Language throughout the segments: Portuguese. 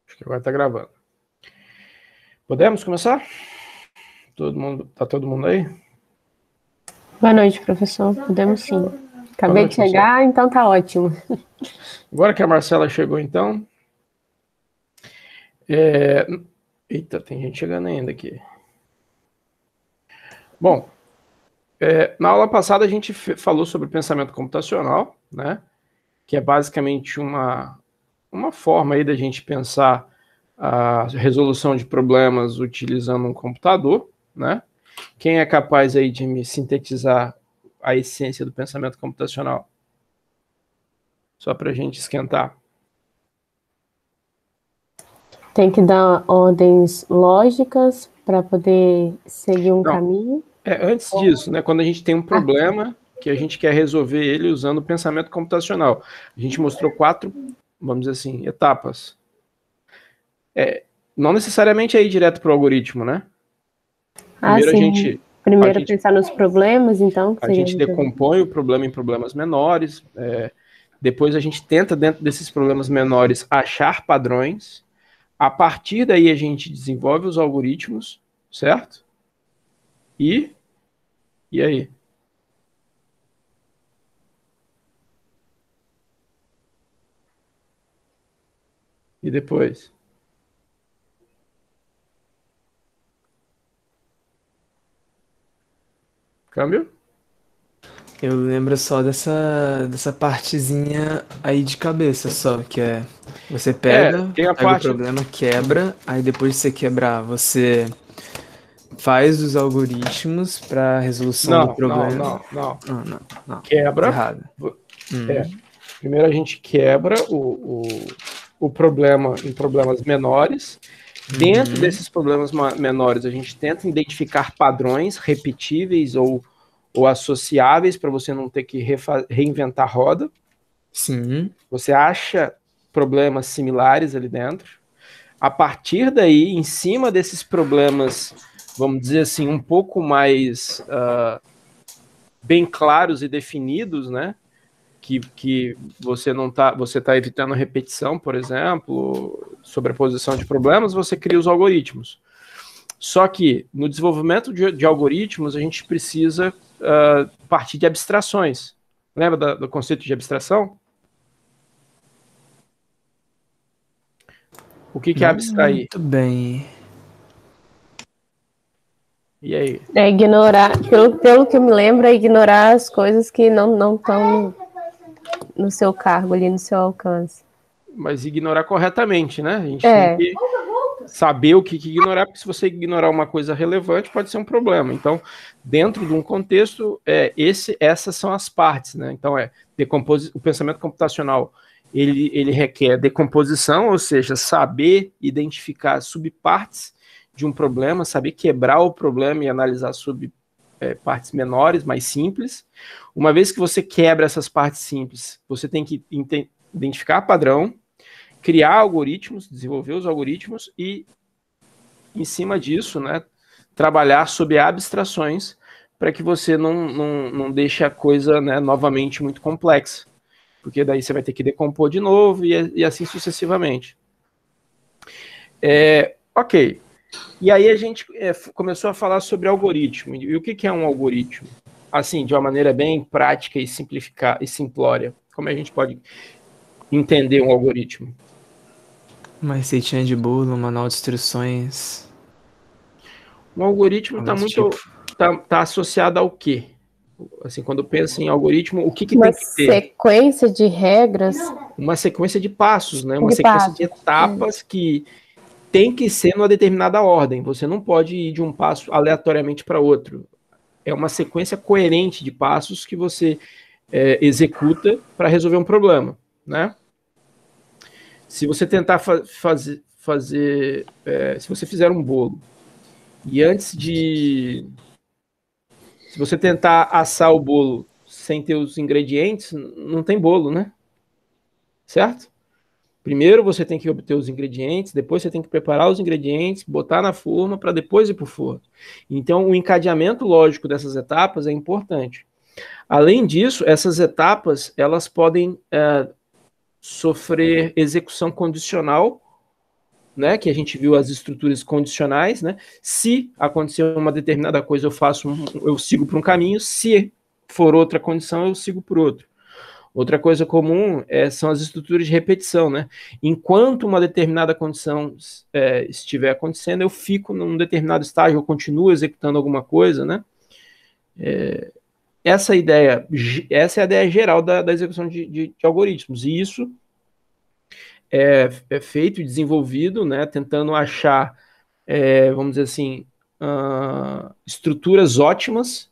Acho que agora está gravando. Podemos começar? Tá todo mundo aí? Boa noite, professor. Podemos sim. Acabei noite, de chegar, Marcelo. então tá ótimo. Agora que a Marcela chegou, então... Eita, tem gente chegando ainda aqui. Bom, na aula passada a gente falou sobre pensamento computacional, né? Que é basicamente uma forma aí da gente pensar a resolução de problemas utilizando um computador, né? Quem é capaz aí de me sintetizar a essência do pensamento computacional? Só para a gente esquentar. Tem que dar ordens lógicas para poder seguir um caminho. Antes disso, né, quando a gente tem um problema que a gente quer resolver ele usando o pensamento computacional, a gente mostrou 4, vamos dizer assim, etapas. Não necessariamente é ir direto para o algoritmo, né? Primeiro sim. Primeiro pensar nos problemas, então. A gente decompõe o problema em problemas menores. Depois a gente tenta, dentro desses problemas menores, achar padrões. A partir daí a gente desenvolve os algoritmos, certo? E aí? E depois? Câmbio? Eu lembro só dessa partezinha aí de cabeça só, que é você pega o problema, quebra, aí depois de você quebrar, você faz os algoritmos para resolução do problema. Não. Quebra. Errado. Primeiro a gente quebra o problema em problemas menores. Dentro desses problemas menores, a gente tenta identificar padrões repetíveis ou associáveis para você não ter que reinventar a roda. Sim. Você acha problemas similares ali dentro. A partir daí, em cima desses problemas, vamos dizer assim, um pouco mais bem claros e definidos, né? Que você não tá, você está evitando repetição, por exemplo, sobreposição de problemas, você cria os algoritmos. Só que no desenvolvimento de algoritmos a gente precisa partir de abstrações. Lembra do conceito de abstração? O que é abstrair? Muito bem. E aí? É ignorar, pelo que eu me lembro, é ignorar as coisas que não estão no seu cargo ali, no seu alcance. Mas ignorar corretamente, né? A gente tem que saber o que ignorar, porque se você ignorar uma coisa relevante, pode ser um problema. Então, dentro de um contexto, essas são as partes, né? Então, o pensamento computacional, ele requer decomposição, ou seja, saber identificar subpartes de um problema, saber quebrar o problema e analisar partes menores, mais simples. Uma vez que você quebra essas partes simples, você tem que identificar padrão, criar algoritmos, desenvolver os algoritmos e, em cima disso, né, trabalhar sob abstrações para que você não deixe a coisa, né, novamente muito complexa. Porque daí você vai ter que decompor de novo e assim sucessivamente. Ok. E aí a gente começou a falar sobre algoritmo. E o que é um algoritmo? Assim, de uma maneira bem prática e simplória. Como a gente pode entender um algoritmo? Uma receitinha de bolo, um manual de instruções. Um algoritmo tá associado ao quê? Assim, quando eu penso em algoritmo, o que tem que ter? Uma sequência de regras. Uma sequência de passos, né? Uma sequência de etapas que tem que ser numa determinada ordem. Você não pode ir de um passo aleatoriamente para outro. É uma sequência coerente de passos que você executa para resolver um problema, né? Se você tentar fazer, se você fizer um bolo e antes de... Se você tentar assar o bolo sem ter os ingredientes, não tem bolo, né? Certo? Primeiro você tem que obter os ingredientes, depois você tem que preparar os ingredientes, botar na forma para depois ir para o forno. Então, o encadeamento lógico dessas etapas é importante. Além disso, essas etapas elas podem sofrer execução condicional né, que a gente viu as estruturas condicionais, né? Se acontecer uma determinada coisa, eu sigo por um caminho, se for outra condição, eu sigo por outro. Outra coisa comum são as estruturas de repetição, né? Enquanto uma determinada condição estiver acontecendo, eu fico num determinado estágio, eu continuo executando alguma coisa, né? Essa é a ideia geral da execução de algoritmos, e isso é feito e desenvolvido, né, tentando achar, vamos dizer assim, estruturas ótimas,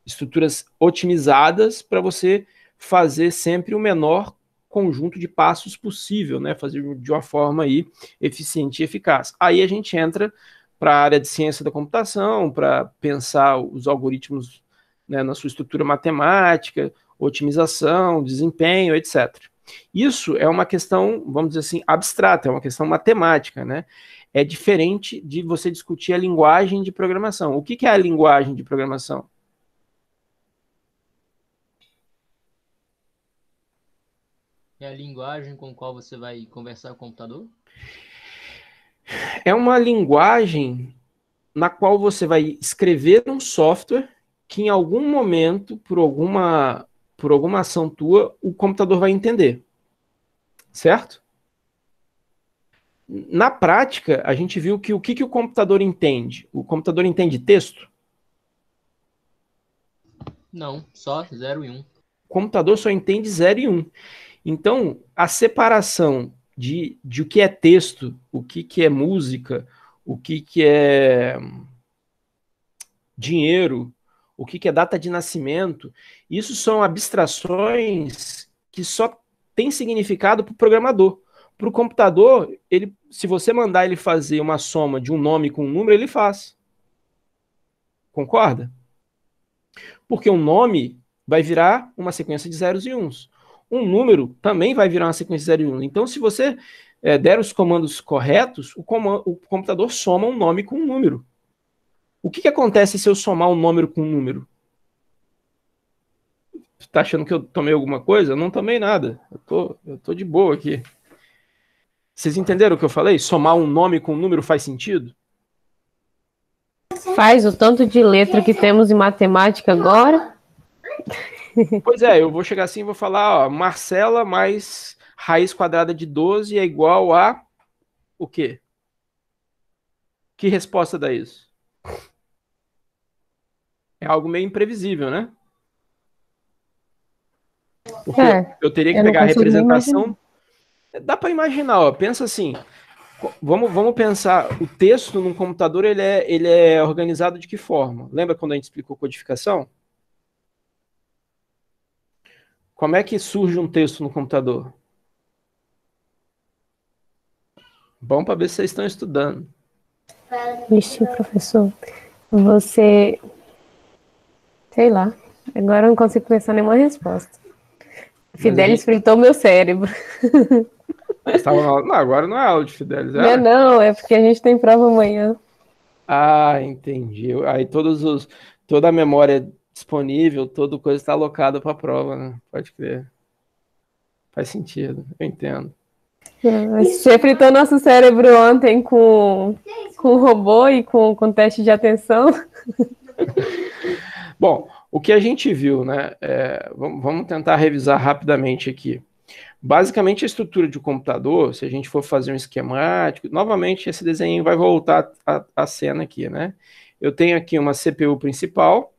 estruturas otimizadas para você fazer sempre o menor conjunto de passos possível, né, fazer de uma forma aí eficiente e eficaz. Aí a gente entra para a área de ciência da computação, para pensar os algoritmos, né, na sua estrutura matemática, otimização, desempenho, etc. Isso é uma questão, vamos dizer assim, abstrata, é uma questão matemática, né? É diferente de você discutir a linguagem de programação. O que é a linguagem de programação? É a linguagem com a qual você vai conversar com o computador? É uma linguagem na qual você vai escrever um software que em algum momento, por alguma ação tua, o computador vai entender. Certo? Na prática, a gente viu que o que o computador entende? O computador entende texto? Não, só 0 e 1. O computador só entende 0 e 1. Então, a separação de o que é texto, o que é música, o que é dinheiro, o que é data de nascimento, isso são abstrações que só têm significado para o programador. Para o computador, se você mandar ele fazer uma soma de um nome com um número, ele faz. Concorda? Porque um nome vai virar uma sequência de zeros e uns. Um número também vai virar uma sequência de zeros e uns. Então, se você der os comandos corretos, o computador soma um nome com um número. O que acontece se eu somar um número com um número? Você tá achando que eu tomei alguma coisa? Eu não tomei nada. Eu tô de boa aqui. Vocês entenderam o que eu falei? Somar um nome com um número faz sentido? Faz o tanto de letra que temos em matemática agora. Pois é, eu vou chegar assim e vou falar, ó, Marcela mais raiz quadrada de 12 é igual a o quê? Que resposta dá isso? É algo meio imprevisível, né? Porque eu teria que pegar a representação. Dá para imaginar, ó, pensa assim. Vamos pensar, o texto num computador ele é organizado de que forma? Lembra quando a gente explicou codificação? Como é que surge um texto no computador? Bom para ver se vocês estão estudando. Vixe, professor, você... Sei lá, agora eu não consigo pensar nenhuma resposta. Fidelis fritou meu cérebro. Não, agora não é aula de Fidelis, é? Não, é porque a gente tem prova amanhã. Ah, entendi. Aí toda a memória disponível, toda coisa está alocada para a prova, né? Pode crer. Faz sentido, eu entendo. Você fritou nosso cérebro ontem com robô e com teste de atenção. Bom, o que a gente viu, né? Vamos tentar revisar rapidamente aqui. Basicamente, a estrutura de um computador, se a gente for fazer um esquemático, novamente esse desenho vai voltar à cena aqui, né? Eu tenho aqui uma CPU principal.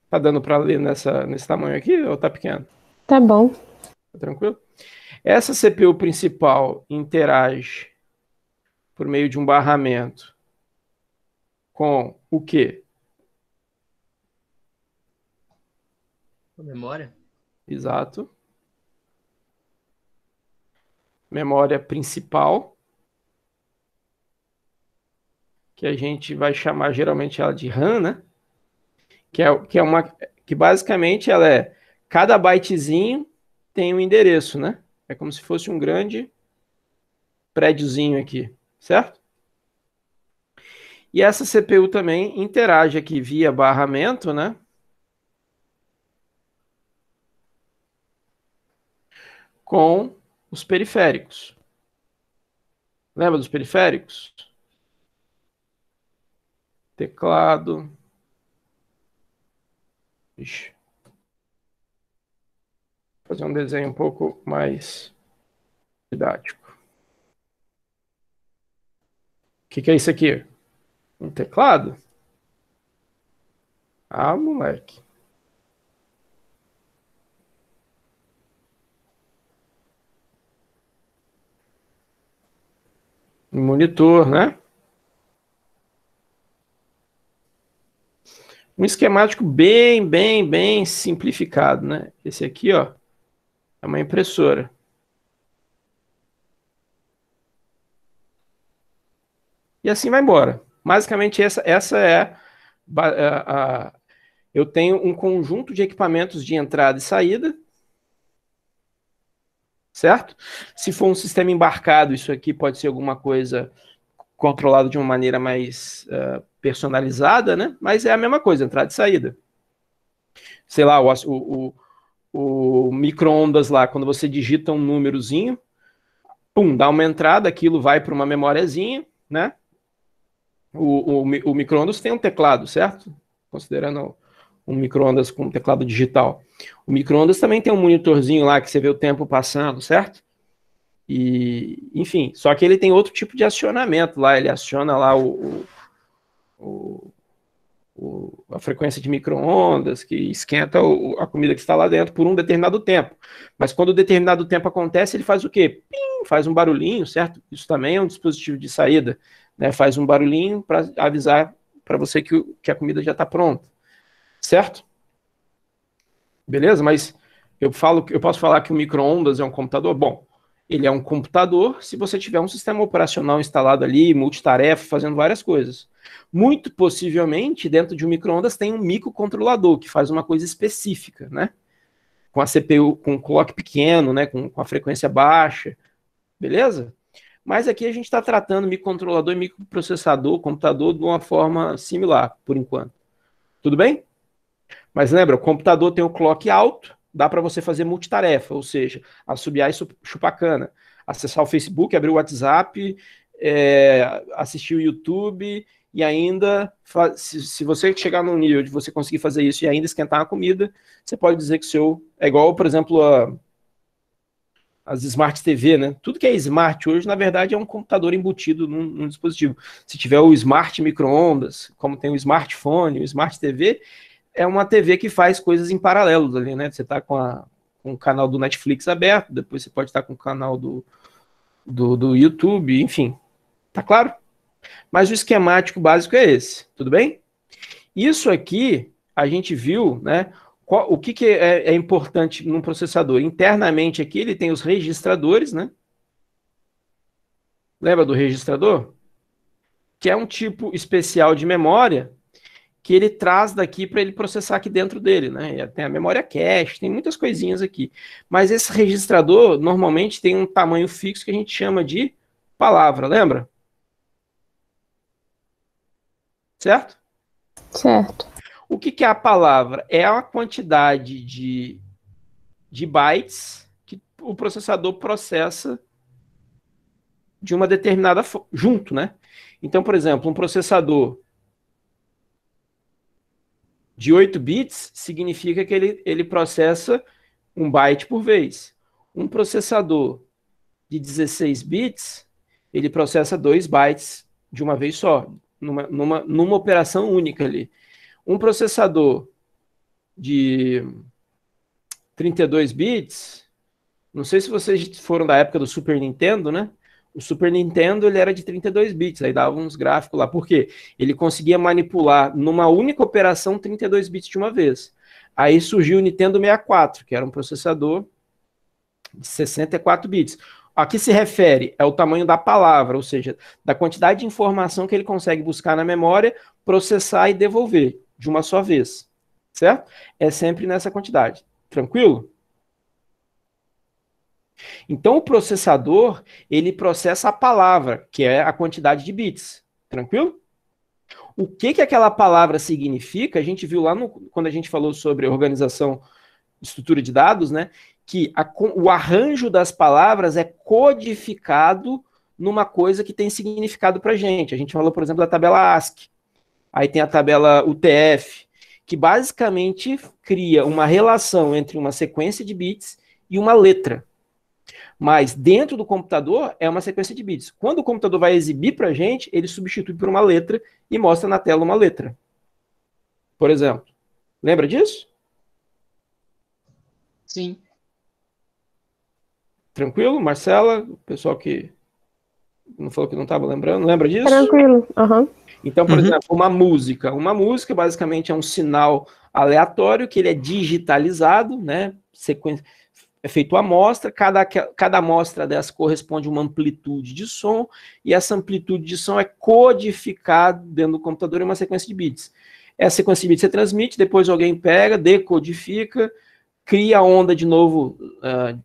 Tá dando para ler nesse tamanho aqui ou tá pequeno? Tá bom. Tá tranquilo? Essa CPU principal interage por meio de um barramento com o quê? A memória? Exato. Memória principal, que a gente vai chamar geralmente ela de RAM, né? Que basicamente ela cada bytezinho tem um endereço, né? É como se fosse um grande prédiozinho aqui, certo? E essa CPU também interage aqui via barramento, né? Com os periféricos. Lembra dos periféricos? Teclado. Ixi. Vou fazer um desenho um pouco mais didático. O que é isso aqui? Um teclado? Ah, moleque. Um monitor, né? Um esquemático bem simplificado, né? Esse aqui, ó, é uma impressora. E assim vai embora. Basicamente, essa é eu tenho um conjunto de equipamentos de entrada e saída, certo? Se for um sistema embarcado, isso aqui pode ser alguma coisa controlada de uma maneira mais personalizada, né? Mas é a mesma coisa, entrada e saída. Sei lá, o micro-ondas lá, quando você digita um númerozinho, pum, dá uma entrada, aquilo vai para uma memóriazinha, né? O micro-ondas tem um teclado, certo? Considerando um micro-ondas com teclado digital. O micro-ondas também tem um monitorzinho lá que você vê o tempo passando, certo? E, enfim, só que ele tem outro tipo de acionamento lá, ele aciona lá a frequência de micro-ondas, que esquenta a comida que está lá dentro por um determinado tempo. Mas quando o determinado tempo acontece, ele faz o quê? Pim, faz um barulhinho, certo? Isso também é um dispositivo de saída, né? Faz um barulhinho para avisar para você que a comida já está pronta, certo? Beleza? Mas eu posso falar que o micro-ondas é um computador? Bom, ele é um computador se você tiver um sistema operacional instalado ali, multitarefa, fazendo várias coisas. Muito possivelmente, dentro de um micro-ondas tem um microcontrolador, que faz uma coisa específica, né? Com a CPU, com o clock pequeno, né? Com a frequência baixa, beleza? Mas aqui a gente está tratando microcontrolador e microprocessador, computador, de uma forma similar, por enquanto. Tudo bem? Mas lembra, o computador tem o clock alto, dá para você fazer multitarefa, ou seja, assobiar e chupar cana, acessar o Facebook, abrir o WhatsApp, assistir o YouTube e ainda, se você chegar num nível de você conseguir fazer isso e ainda esquentar a comida, você pode dizer que o seu é igual, por exemplo, as Smart TV, né? Tudo que é smart hoje, na verdade, é um computador embutido num dispositivo. Se tiver o Smart Micro-ondas, como tem o smartphone, o Smart TV, é uma TV que faz coisas em paralelo ali, né? Você está com o canal do Netflix aberto, depois você pode estar com o canal do YouTube, enfim. Tá claro? Mas o esquemático básico é esse, tudo bem? Isso aqui, a gente viu, né? O que é importante num processador? Internamente aqui, ele tem os registradores, né? Lembra do registrador? Que é um tipo especial de memória que ele traz daqui para ele processar aqui dentro dele, né? Tem a memória cache, tem muitas coisinhas aqui. Mas esse registrador, normalmente, tem um tamanho fixo que a gente chama de palavra, lembra? Certo? Certo. O que é a palavra? É a quantidade de bytes que o processador processa de uma determinada junto, né? Então, por exemplo, um processador de 8 bits significa que ele processa 1 byte por vez. Um processador de 16 bits, ele processa 2 bytes de uma vez só, numa operação única ali. Um processador de 32 bits, não sei se vocês foram da época do Super Nintendo, né? O Super Nintendo ele era de 32 bits, aí dava uns gráficos lá. Por quê? Ele conseguia manipular numa única operação 32 bits de uma vez. Aí surgiu o Nintendo 64, que era um processador de 64 bits. A que se refere é o tamanho da palavra, ou seja, da quantidade de informação que ele consegue buscar na memória, processar e devolver de uma só vez, certo? É sempre nessa quantidade. Tranquilo? Então, o processador, ele processa a palavra, que é a quantidade de bits. Tranquilo? O que aquela palavra significa, a gente viu lá quando a gente falou sobre organização, estrutura de dados, né? que o arranjo das palavras é codificado numa coisa que tem significado para a gente. A gente falou, por exemplo, da tabela ASCII. Aí tem a tabela UTF, que basicamente cria uma relação entre uma sequência de bits e uma letra. Mas dentro do computador é uma sequência de bits. Quando o computador vai exibir para a gente, ele substitui por uma letra e mostra na tela uma letra. Por exemplo. Lembra disso? Sim. Tranquilo? Marcela, o pessoal que não falou que não estava lembrando, lembra disso? Tranquilo. Uhum. Então, por exemplo, uma música. Uma música basicamente é um sinal aleatório que ele é digitalizado, né? É feito amostra, cada amostra dessa corresponde a uma amplitude de som, e essa amplitude de som é codificada dentro do computador em uma sequência de bits. Essa sequência de bits você transmite, depois alguém pega, decodifica, cria a onda de novo,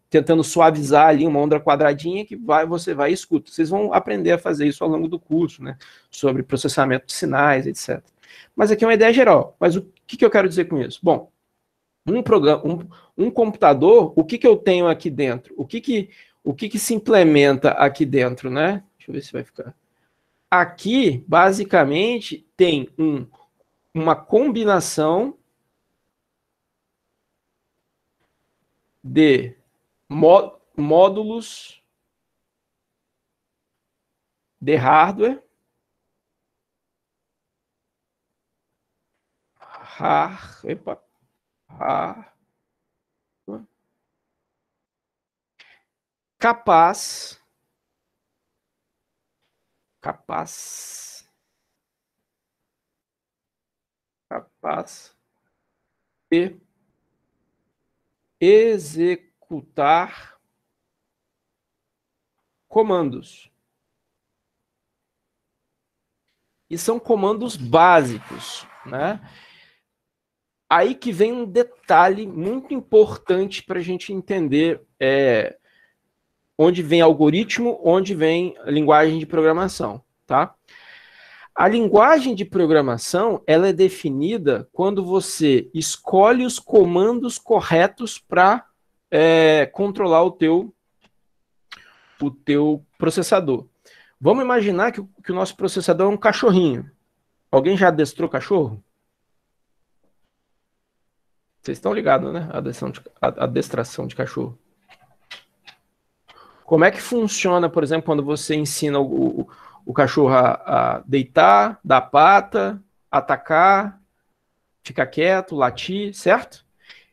tentando suavizar ali uma onda quadradinha que você vai e escuta. Vocês vão aprender a fazer isso ao longo do curso, né? Sobre processamento de sinais, etc. Mas aqui é uma ideia geral. Mas o que eu quero dizer com isso? Bom, um computador, o que eu tenho aqui dentro? O que se implementa aqui dentro, né? Deixa eu ver se vai ficar. Aqui, basicamente, tem uma combinação de módulos de hardware, capaz de executar comandos. E são comandos básicos, né? Aí que vem um detalhe muito importante para a gente entender onde vem algoritmo, onde vem linguagem de programação, tá? A linguagem de programação, ela é definida quando você escolhe os comandos corretos para controlar o teu processador. Vamos imaginar que o nosso processador é um cachorrinho. Alguém já adestrou cachorro? Vocês estão ligados, né? A adestração de cachorro. Como é que funciona, por exemplo, quando você ensina o cachorro a deitar, dar pata, atacar, ficar quieto, latir, certo?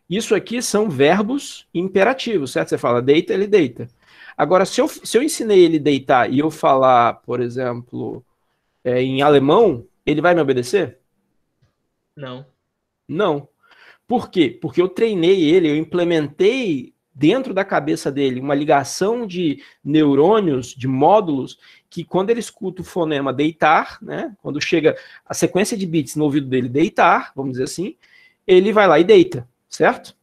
Isso aqui são verbos imperativos, certo? Você fala deita, ele deita. Agora, se eu ensinei ele a deitar e eu falar, por exemplo, em alemão, ele vai me obedecer? Não. Não. Por quê? Porque eu treinei ele, eu implementei dentro da cabeça dele uma ligação de neurônios, de módulos, que quando ele escuta o fonema deitar, né, quando chega a sequência de bits no ouvido dele deitar, vamos dizer assim, ele vai lá e deita, certo?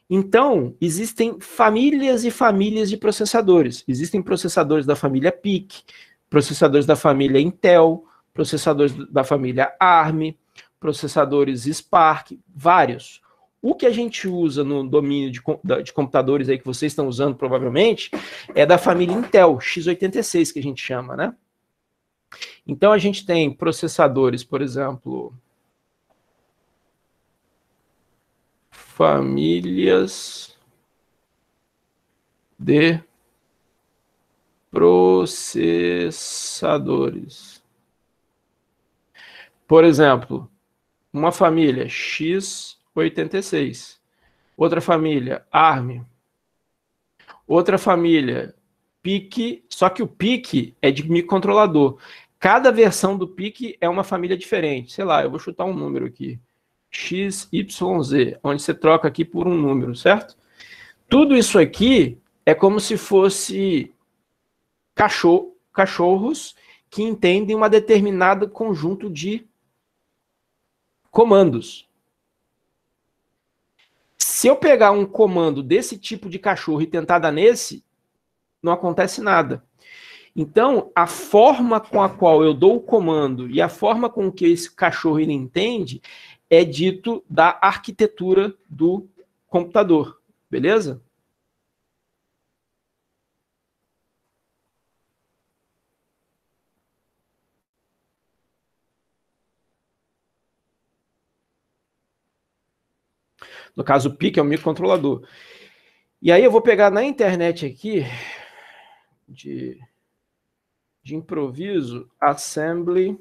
Então, existem famílias e famílias de processadores. Existem processadores da família PIC, processadores da família Intel, processadores da família ARM, processadores Spark, vários. O que a gente usa no domínio de computadores aí que vocês estão usando provavelmente é da família Intel, x86 que a gente chama, né? Então a gente tem processadores, por exemplo, famílias de processadores. Por exemplo, uma família x86, outra família ARM, outra família PIC, só que o PIC é de microcontrolador. Cada versão do PIC é uma família diferente. Sei lá, eu vou chutar um número aqui. XYZ, onde você troca aqui por um número, certo? Tudo isso aqui é como se fosse cachorros que entendem um determinado conjunto de comandos. Se eu pegar um comando desse tipo de cachorro e tentar dar nesse, não acontece nada. Então, a forma com a qual eu dou o comando e a forma com que esse cachorro ele entende é dito da arquitetura do computador, beleza? No caso, o PIC é o microcontrolador. E aí eu vou pegar na internet aqui, de improviso, Assembly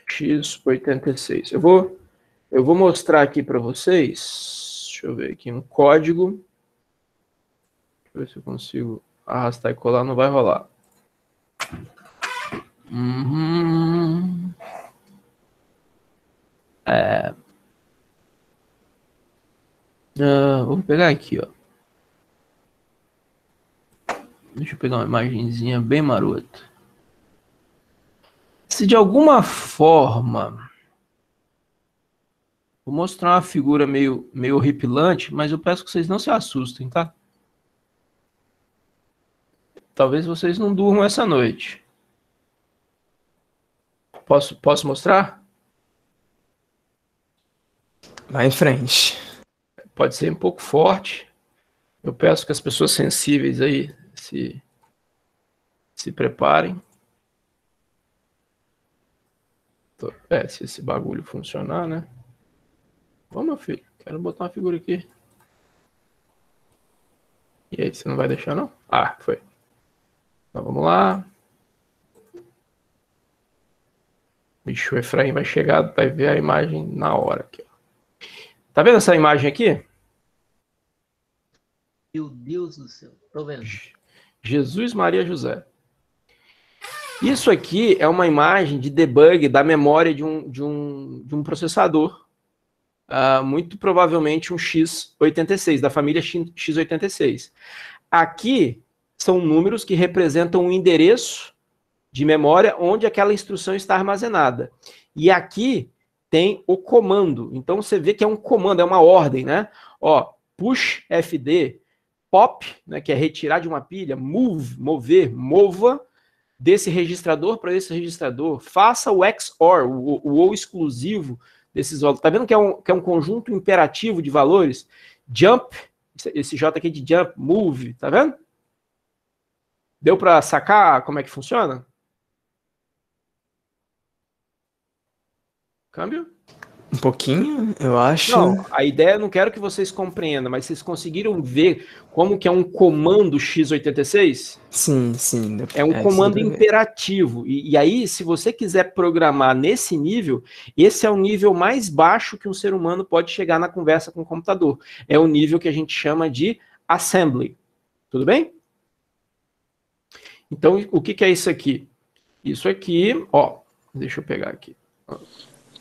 x86. Eu vou mostrar aqui para vocês, deixa eu ver aqui no código, deixa eu ver se eu consigo arrastar e colar, não vai rolar. Vou pegar aqui, ó. Deixa eu pegar uma imagenzinha bem marota. Se de alguma forma... Vou mostrar uma figura meio horripilante, mas eu peço que vocês não se assustem, tá? Talvez vocês não durmam essa noite. Posso mostrar? Vai em frente. Pode ser um pouco forte. Eu peço que as pessoas sensíveis aí se preparem. Se esse bagulho funcionar, né? Ô, meu filho, quero botar uma figura aqui. E aí, você não vai deixar, não? Ah, foi. Então, vamos lá. Bicho, o Efraim vai chegar, vai ver a imagem na hora. Aqui, ó. Tá vendo essa imagem aqui? Meu Deus do céu, tô vendo. Jesus, Maria, José. Isso aqui é uma imagem de debug da memória de um processador. Muito provavelmente um x86, da família x86. Aqui são números que representam um endereço de memória onde aquela instrução está armazenada. E aqui tem o comando. Então você vê que é um comando, é uma ordem, né? Ó, push fd, pop, né, que é retirar de uma pilha, move, mover, mova desse registrador para esse registrador, faça o XOR, o ou exclusivo desses valores. Tá vendo que é um conjunto imperativo de valores? Jump, esse J aqui de jump, move, tá vendo? Deu para sacar como é que funciona? Câmbio? Um pouquinho, eu acho. Não, a ideia, eu não quero que vocês compreendam, mas vocês conseguiram ver como que é um comando x86? Sim. É um comando imperativo. E aí, se você quiser programar nesse nível, esse é o nível mais baixo que um ser humano pode chegar na conversa com o computador. É o nível que a gente chama de assembly. Tudo bem? Então, o que é isso aqui? Isso aqui, ó, deixa eu pegar aqui.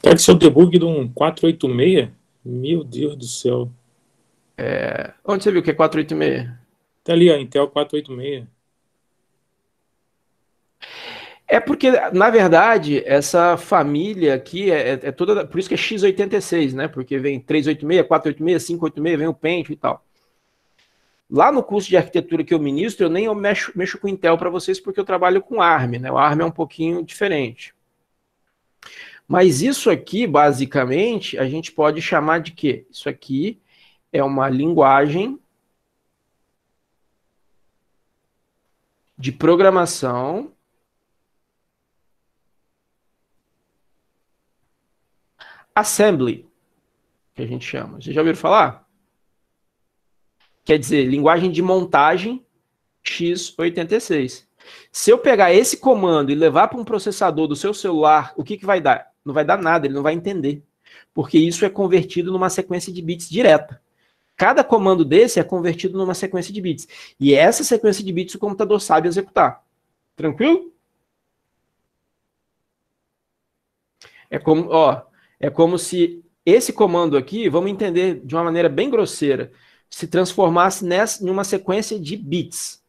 Quer que seu debug de um 486? Meu Deus do céu. Onde você viu que é 486? Tá ali, ó, Intel 486. É porque, na verdade, essa família aqui é toda... Por isso que é x86, né? Porque vem 386, 486, 586, vem o Pentium e tal. Lá no curso de arquitetura que eu ministro, eu nem mexo com Intel para vocês, porque eu trabalho com ARM, né? O ARM é um pouquinho diferente. Mas isso aqui, basicamente, a gente pode chamar de quê? Isso aqui é uma linguagem de programação assembly, que a gente chama. Vocês já ouviram falar? Quer dizer, linguagem de montagem x86. Se eu pegar esse comando e levar para um processador do seu celular, o que vai dar? Não vai dar nada, ele não vai entender. Porque isso é convertido numa sequência de bits direta. Cada comando desse é convertido numa sequência de bits. E essa sequência de bits o computador sabe executar. Tranquilo? É como se esse comando aqui, vamos entender de uma maneira bem grosseira, se transformasse em uma sequência de bits.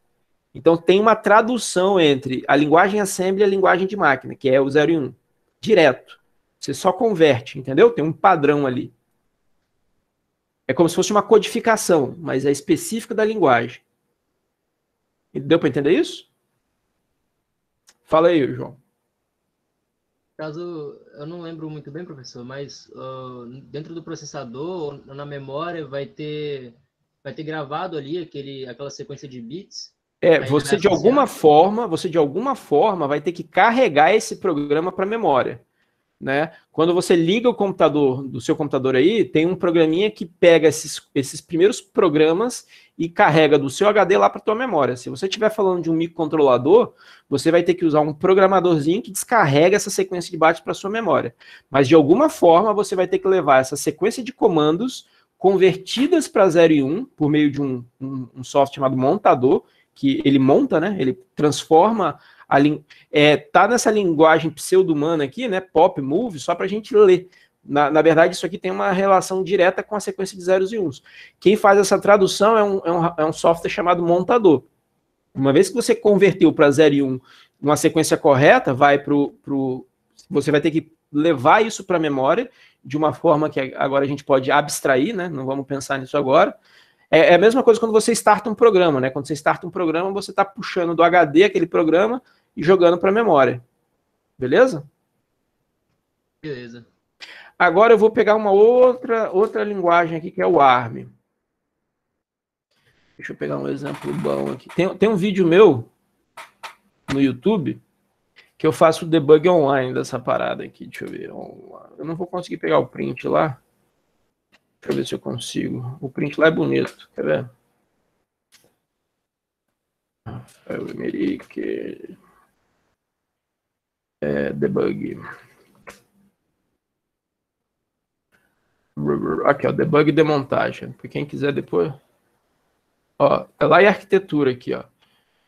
Então tem uma tradução entre a linguagem assembly e a linguagem de máquina, que é o 0 e 1. Direto. Você só converte, entendeu? Tem um padrão ali. É como se fosse uma codificação, mas é específica da linguagem. Deu para entender isso? Fala aí, João. Caso, eu não lembro muito bem, professor, mas dentro do processador, na memória, vai ter gravado ali aquela sequência de bits. Você de alguma forma vai ter que carregar esse programa para a memória. né? Quando você liga o computador do seu computador aí, tem um programinha que pega esses primeiros programas e carrega do seu HD lá para a tua memória. Se você estiver falando de um microcontrolador, você vai ter que usar um programadorzinho que descarrega essa sequência de bytes para sua memória. Mas de alguma forma você vai ter que levar essa sequência de comandos convertidas para 0 e 1 por meio de um software chamado montador, que ele monta, né? Ele transforma tá nessa linguagem pseudo-humana aqui, né? Pop, move, só para a gente ler. Na verdade, isso aqui tem uma relação direta com a sequência de zeros e uns. Quem faz essa tradução é um software chamado montador. Uma vez que você converteu para 0 e 1 uma sequência correta, você vai ter que levar isso para a memória de uma forma que agora a gente pode abstrair, né? Não vamos pensar nisso agora. É a mesma coisa quando você starta um programa, né? Quando você starta um programa, você está puxando do HD aquele programa e jogando para a memória. Beleza? Beleza. Agora eu vou pegar uma outra linguagem aqui, que é o ARM. Deixa eu pegar um exemplo bom aqui. Tem um vídeo meu no YouTube que eu faço o debug online dessa parada aqui. Deixa eu ver. Eu não vou conseguir pegar o print lá. Deixa eu ver se eu consigo. O print lá é bonito. Quer ver? Rafael Emerick. Debug. Aqui, ó, debug e demontagem. Para quem quiser depois. Ó, é lá em arquitetura aqui, ó.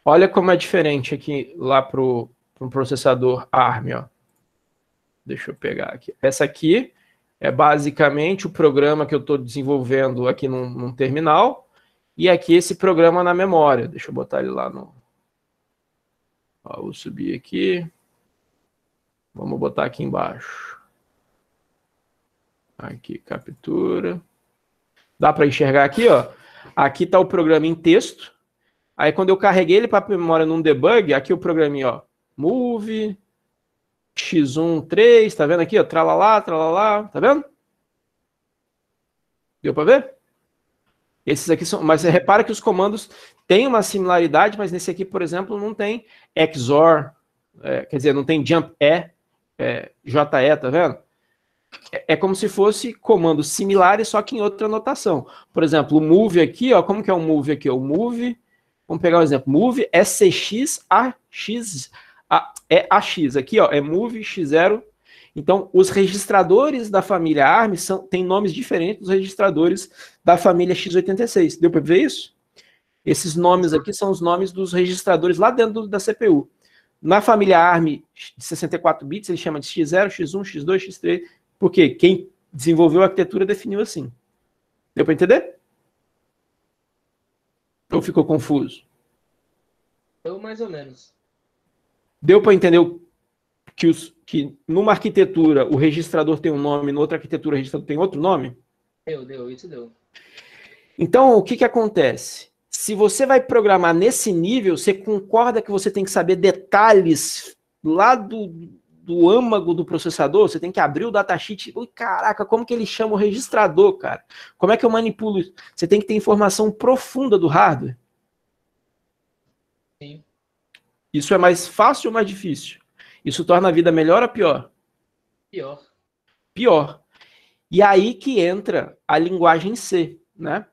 Olha como é diferente aqui lá pro processador ARM, ó. Deixa eu pegar aqui. Essa aqui é basicamente o programa que eu estou desenvolvendo aqui num terminal. E aqui esse programa na memória. Deixa eu botar ele lá no... Ó, vou subir aqui. Vamos botar aqui embaixo. Aqui, captura. Dá para enxergar aqui, ó. Aqui está o programa em texto. Aí quando eu carreguei ele para a memória num debug, aqui o programinha, ó. Move, x1, 3, tá vendo aqui, ó? Tralalá, tá vendo? Deu para ver? Esses aqui são... Mas você repara que os comandos têm uma similaridade, mas nesse aqui, por exemplo, não tem XOR, quer dizer, não tem jump JE, tá vendo? É como se fosse comandos similares, só que em outra notação. Por exemplo, o move aqui, ó, como que é o move aqui? O move, vamos pegar um exemplo, move SCX AX, AX, aqui, ó, é move X0. Então, os registradores da família ARM têm nomes diferentes dos registradores da família x86. Deu para ver isso? Esses nomes aqui são os nomes dos registradores lá dentro da CPU. Na família ARM de 64 bits, ele chama de X0, X1, X2, X3, porque quem desenvolveu a arquitetura definiu assim. Deu para entender? Ou ficou confuso? Eu, mais ou menos. Deu para entender que numa arquitetura o registrador tem um nome, em outra arquitetura o registrador tem outro nome? Isso deu. Então, o que acontece? Se você vai programar nesse nível, você concorda que você tem que saber detalhes lá do âmago do processador? Você tem que abrir o datasheet. Ui, caraca, como que ele chama o registrador, cara? Como é que eu manipulo isso? Você tem que ter informação profunda do hardware. Sim. Isso é mais fácil ou mais difícil? Isso torna a vida melhor ou pior? Pior. Pior. E aí que entra a linguagem C, né?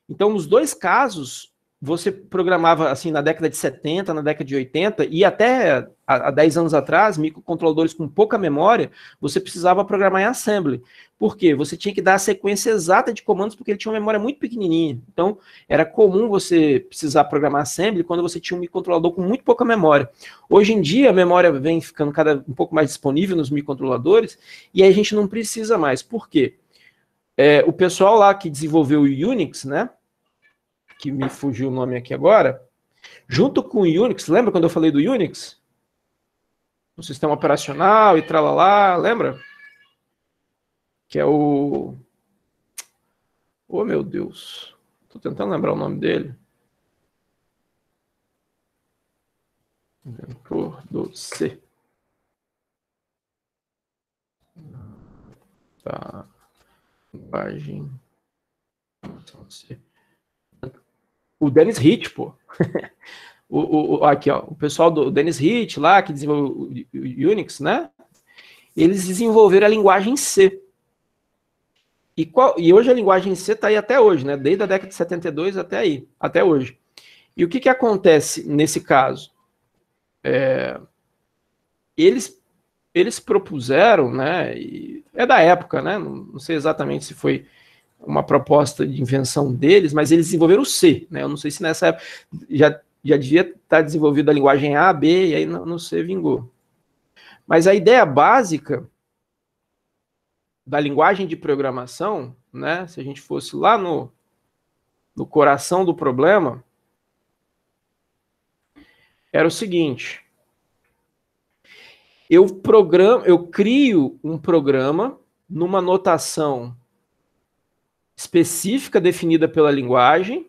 Então, nos dois casos, você programava assim na década de 70, na década de 80, e até há 10 anos atrás, microcontroladores com pouca memória, você precisava programar em assembly. Por quê? Você tinha que dar a sequência exata de comandos, porque ele tinha uma memória muito pequenininha. Então, era comum você precisar programar assembly quando você tinha um microcontrolador com muito pouca memória. Hoje em dia, a memória vem ficando um pouco mais disponível nos microcontroladores, e aí a gente não precisa mais. Por quê? O pessoal lá que desenvolveu o Unix, né? Que me fugiu o nome aqui agora, junto com o Unix, lembra quando eu falei do Unix? O sistema operacional e tralalá, lembra? Que é o... Oh, meu Deus. Estou tentando lembrar o nome dele. Inventor do C. Tá. Linguagem... O Dennis Ritchie, pô. Aqui, ó, o pessoal do Dennis Ritchie lá, que desenvolveu o Unix, né? eles desenvolveram a linguagem C. E hoje a linguagem C está aí até hoje, né? Desde a década de 72 até aí, até hoje. E o que acontece nesse caso? Eles propuseram, né? E é da época, né? Não sei exatamente se foi uma proposta de invenção deles, mas eles desenvolveram o C, né? Eu não sei se nessa época já devia estar desenvolvida a linguagem A, B, e aí no C vingou. Mas a ideia básica da linguagem de programação, né? Se a gente fosse lá no coração do problema, era o seguinte: eu crio um programa numa notação específica definida pela linguagem.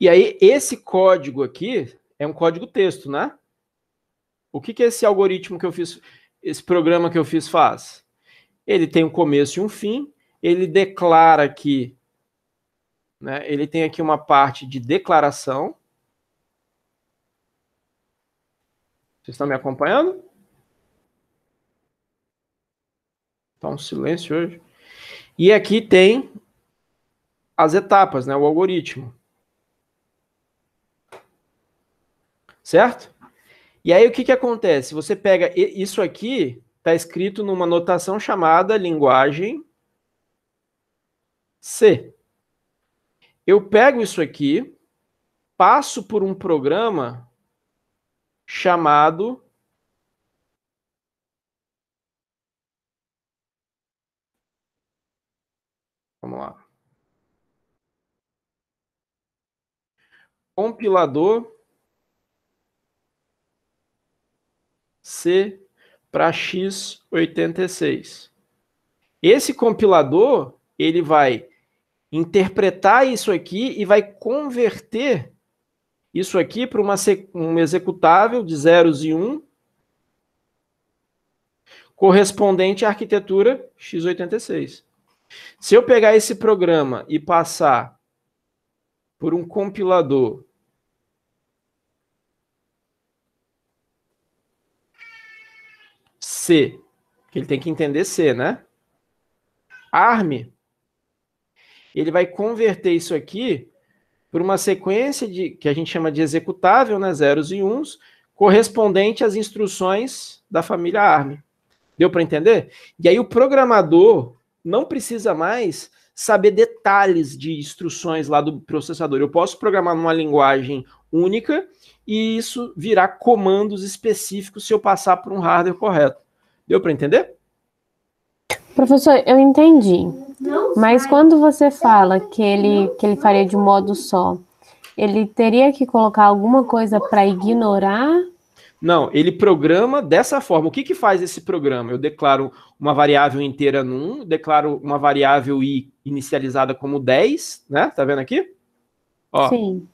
E aí, esse código aqui é um código texto, né? O que esse algoritmo que eu fiz, esse programa que eu fiz faz? Ele tem um começo e um fim, ele declara aqui, né? Ele tem aqui uma parte de declaração. Vocês estão me acompanhando? Tá um silêncio hoje. E aqui tem as etapas, né? O algoritmo. Certo? E aí o que acontece? Você pega isso aqui, está escrito numa notação chamada linguagem C. Eu pego isso aqui, passo por um programa chamado vamos lá. Compilador C para x86. Esse compilador, ele vai interpretar isso aqui e vai converter isso aqui para um executável de zeros e 1 correspondente à arquitetura x86. Se eu pegar esse programa e passar por um compilador C, que ele tem que entender C, né? ARM, ele vai converter isso aqui por uma sequência que a gente chama de executável, né? Zeros e uns, correspondente às instruções da família ARM. Deu para entender? E aí o programador não precisa mais saber detalhes de instruções lá do processador. Eu posso programar numa linguagem única e isso virar comandos específicos se eu passar por um hardware correto. Deu para entender? Professor, eu entendi. Mas quando você fala que ele faria de um modo só, ele teria que colocar alguma coisa para ignorar? Não, ele programa dessa forma. O que faz esse programa? Eu declaro uma variável inteira num, declaro uma variável i inicializada como 10, né? Tá vendo aqui? Ó. Sim.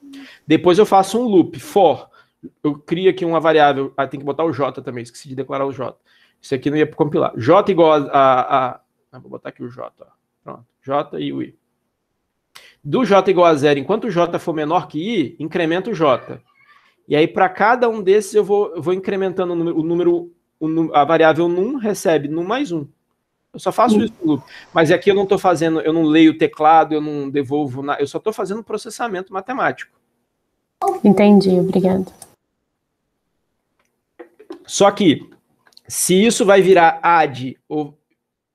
Depois eu faço um loop, for. Eu crio aqui uma variável, tem que botar o j também, esqueci de declarar o j. Isso aqui não ia compilar. J igual vou botar aqui o j, ó. Pronto, j e o i. Do j igual a 0, enquanto o j for menor que i, incrementa o j. E aí, para cada um desses, eu vou incrementando a variável num recebe num mais 1. Eu só faço isso no loop. Mas aqui eu não estou fazendo, eu não leio o teclado, eu não devolvo nada, eu só estou fazendo processamento matemático. Entendi, obrigado. Só que, se isso vai virar AD, ou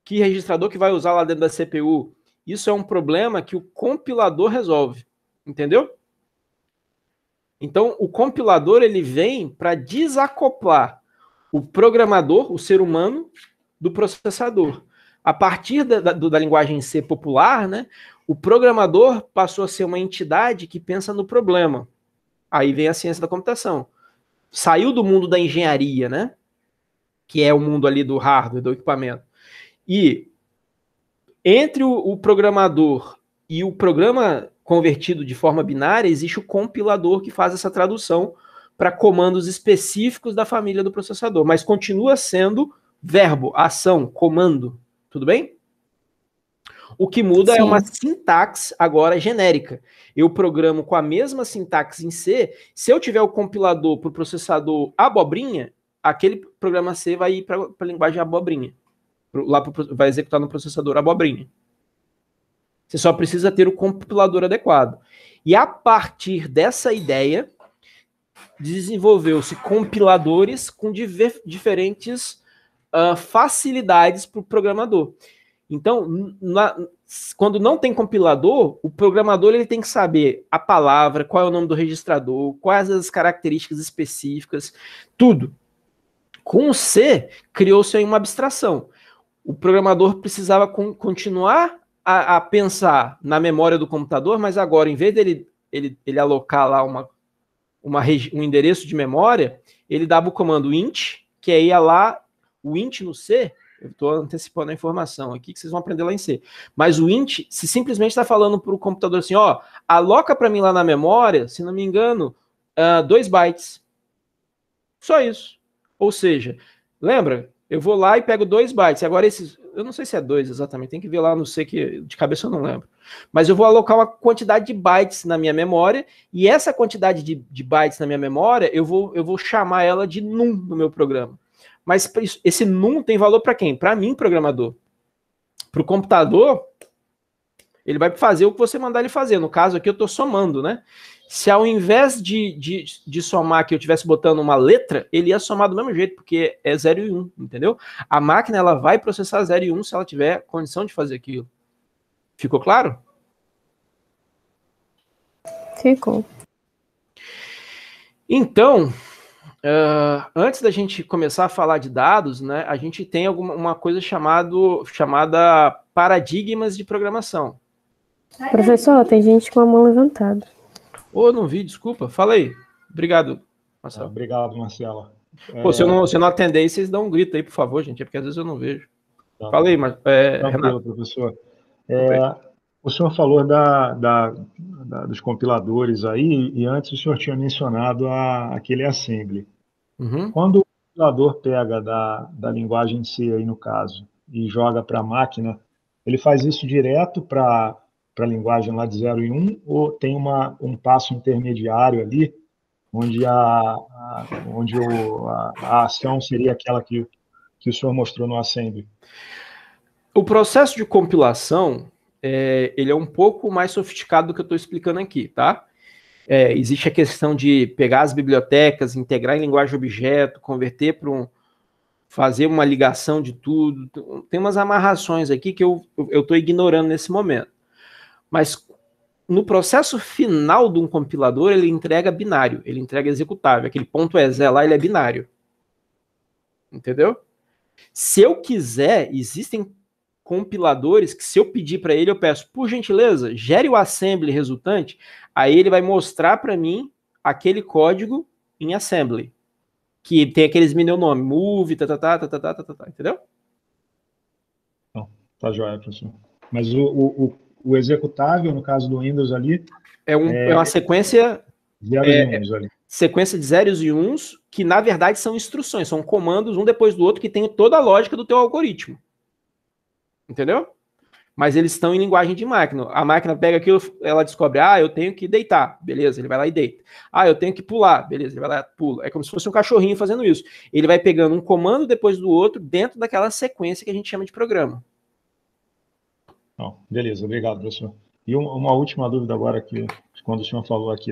que registrador que vai usar lá dentro da CPU, isso é um problema que o compilador resolve. Entendeu? Então, o compilador ele vem para desacoplar o programador, o ser humano, do processador. a partir da linguagem C popular, né, o programador passou a ser uma entidade que pensa no problema. Aí vem a ciência da computação. Saiu do mundo da engenharia, né, que é o mundo ali do hardware, do equipamento. E entre o programador e o programa convertido de forma binária, existe o compilador que faz essa tradução para comandos específicos da família do processador, mas continua sendo verbo, ação, comando, tudo bem? O que muda é uma sintaxe agora genérica. Eu programo com a mesma sintaxe em C, se eu tiver o compilador para o processador abobrinha, aquele programa C vai ir para a linguagem abobrinha. Vai executar no processador abobrinha. Você só precisa ter o compilador adequado. E a partir dessa ideia, desenvolveu-se compiladores com diferentes facilidades para o programador. Então, quando não tem compilador, o programador ele tem que saber a palavra, qual é o nome do registrador, quais as características específicas, tudo. Com o C, criou-se aí uma abstração. O programador precisava continuar a pensar na memória do computador, mas agora, em vez dele ele alocar lá um endereço de memória, ele dava o comando int, que aí ia lá, o int no C, eu estou antecipando a informação aqui, que vocês vão aprender lá em C, mas o int, se simplesmente está falando para o computador assim, ó, aloca para mim lá na memória, se não me engano, 2 bytes. Só isso. Ou seja, lembra? Eu vou lá e pego 2 bytes. Agora esses, eu não sei se é 2 exatamente, tem que ver lá no C, que de cabeça eu não lembro. Mas eu vou alocar uma quantidade de bytes na minha memória, e essa quantidade de bytes na minha memória, eu vou chamar ela de num no meu programa. Mas esse num tem valor para quem? Para mim, programador. Para o computador, ele vai fazer o que você mandar ele fazer. No caso aqui, eu estou somando, né? Se ao invés de somar que eu estivesse botando uma letra, ele ia somar do mesmo jeito, porque é 0 e 1, entendeu? A máquina ela vai processar 0 e 1 se ela tiver condição de fazer aquilo. Ficou claro? Ficou. Então, antes da gente começar a falar de dados, né, a gente tem uma coisa chamada paradigmas de programação. Professor, tem gente com a mão levantada. Não vi, desculpa. Fala aí. Obrigado, Marcelo. Obrigado, Marcelo. Pô, se eu não atender aí, vocês dão um grito aí, por favor, gente. É porque às vezes eu não vejo. Tá. Fala aí, Renato. Professor. O senhor falou dos compiladores aí, e antes o senhor tinha mencionado aquele assembly. Uhum. Quando o compilador pega da linguagem C, aí no caso, e joga para a máquina, ele faz isso direto para a linguagem lá de 0 e 1, ou tem um passo intermediário ali, onde a ação seria aquela que o senhor mostrou no assembly? O processo de compilação, ele é um pouco mais sofisticado do que eu estou explicando aqui, tá? Existe a questão de pegar as bibliotecas, integrar em linguagem objeto, converter para fazer uma ligação de tudo. Tem umas amarrações aqui que eu estou ignorando nesse momento. Mas no processo final de um compilador, ele entrega binário, ele entrega executável. Aquele .exe lá, ele é binário. Entendeu? Se eu quiser, existem compiladores que, se eu pedir para ele, eu peço, por gentileza, gere o assembly resultante, aí ele vai mostrar para mim aquele código em assembly, que tem aqueles mini-nome, move, entendeu? Tá joia, professor. Mas o executável, no caso do Windows ali... É uma sequência... Zeros e uns ali. Sequência de zeros e uns, que na verdade são instruções, são comandos um depois do outro, que tem toda a lógica do teu algoritmo. Entendeu? Mas eles estão em linguagem de máquina. A máquina pega aquilo, ela descobre, eu tenho que deitar. Beleza, ele vai lá e deita. Eu tenho que pular. Beleza, ele vai lá e pula. É como se fosse um cachorrinho fazendo isso. Ele vai pegando um comando depois do outro dentro daquela sequência que a gente chama de programa. Beleza, obrigado, professor. E uma última dúvida agora, que quando o senhor falou aqui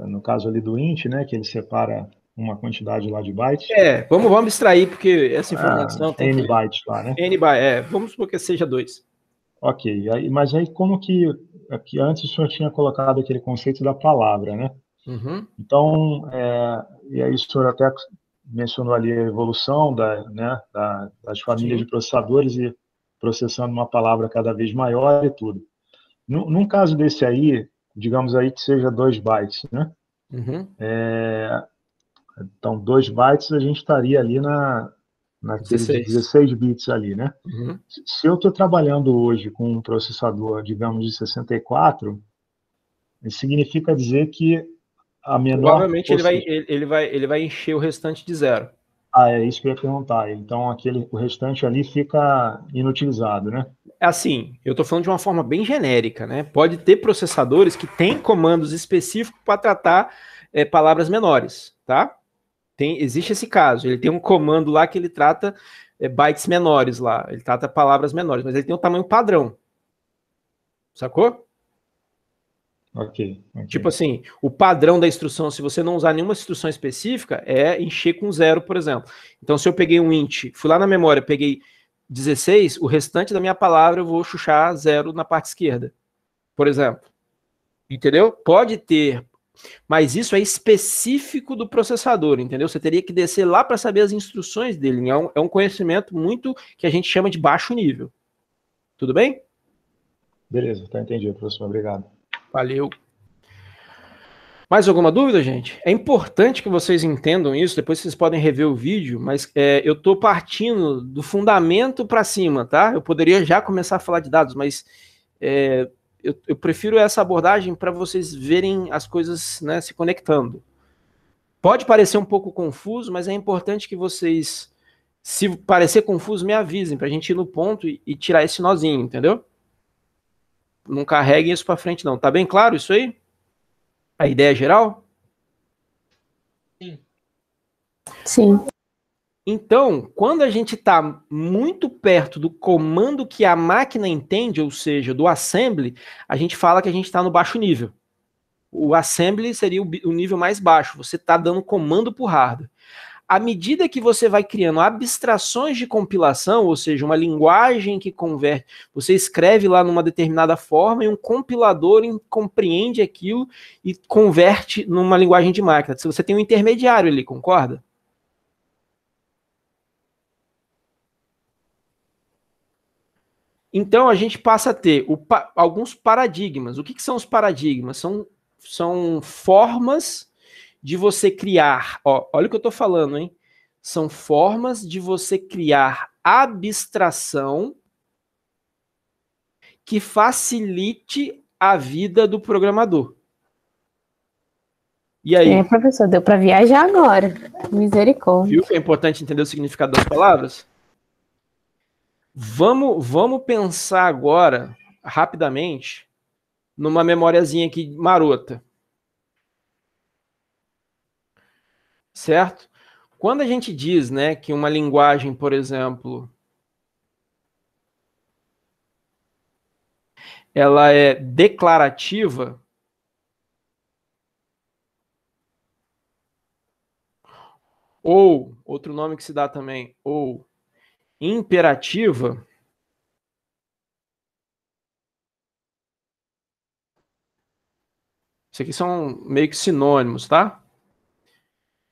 no caso ali do int, né, que ele separa uma quantidade lá de bytes. Vamos abstrair, porque essa informação tem N bytes lá, né? N bytes, vamos supor que seja 2. Ok, mas aí como que antes o senhor tinha colocado aquele conceito da palavra, né? Uhum. Então, e aí o senhor até mencionou ali a evolução das famílias de processadores e processando uma palavra cada vez maior e tudo. Num caso desse aí, digamos aí que seja 2 bytes, né? Uhum. Então, 2 bytes a gente estaria ali naqueles 16 bits ali, né? Uhum. Se eu estou trabalhando hoje com um processador, digamos, de 64, isso significa dizer que a menor... Provavelmente ele vai encher o restante de 0. É isso que eu ia perguntar. Então, o restante ali fica inutilizado, né? Assim, eu estou falando de uma forma bem genérica, né? Pode ter processadores que têm comandos específicos para tratar palavras menores, tá? Existe esse caso. Ele tem um comando lá que ele trata bytes menores lá. Ele trata palavras menores, mas ele tem um tamanho padrão. Sacou? Ok. Tipo assim, o padrão da instrução, se você não usar nenhuma instrução específica, é encher com 0, por exemplo. Então, se eu peguei um int, fui lá na memória, peguei 16, o restante da minha palavra eu vou chuchar 0 na parte esquerda, por exemplo. Entendeu? Pode ter, mas isso é específico do processador, entendeu? Você teria que descer lá para saber as instruções dele. É um conhecimento muito que a gente chama de baixo nível. Tudo bem? Beleza, tá entendido, professor. Obrigado. Valeu. Mais alguma dúvida, gente? É importante que vocês entendam isso, depois vocês podem rever o vídeo, mas eu estou partindo do fundamento para cima, tá? Eu poderia já começar a falar de dados, mas eu prefiro essa abordagem para vocês verem as coisas, né, se conectando. Pode parecer um pouco confuso, mas é importante que vocês, se parecer confuso, me avisem, para a gente ir no ponto e tirar esse nozinho, entendeu? Não carreguem isso para frente, não. Tá bem claro isso aí? A ideia geral? Sim. Sim. Então, quando a gente está muito perto do comando que a máquina entende, ou seja, do assembly, a gente fala que a gente está no baixo nível. O assembly seria o nível mais baixo. Você está dando comando para o hardware. À medida que você vai criando abstrações de compilação, ou seja, uma linguagem que converte, você escreve lá numa determinada forma e um compilador compreende aquilo e converte numa linguagem de máquina. Se você tem um intermediário ali, concorda? Então a gente passa a ter alguns paradigmas. O que são os paradigmas? São formas de você criar, olha o que eu estou falando, hein? São formas de você criar abstração que facilite a vida do programador. E aí? Professor, deu para viajar agora. Misericórdia. Viu que é importante entender o significado das palavras? Vamos pensar agora, rapidamente, numa memóriazinha aqui marota. Certo? Quando a gente diz, né, que uma linguagem, por exemplo, ela é declarativa, ou, outro nome que se dá também, ou imperativa, isso aqui são meio que sinônimos, tá?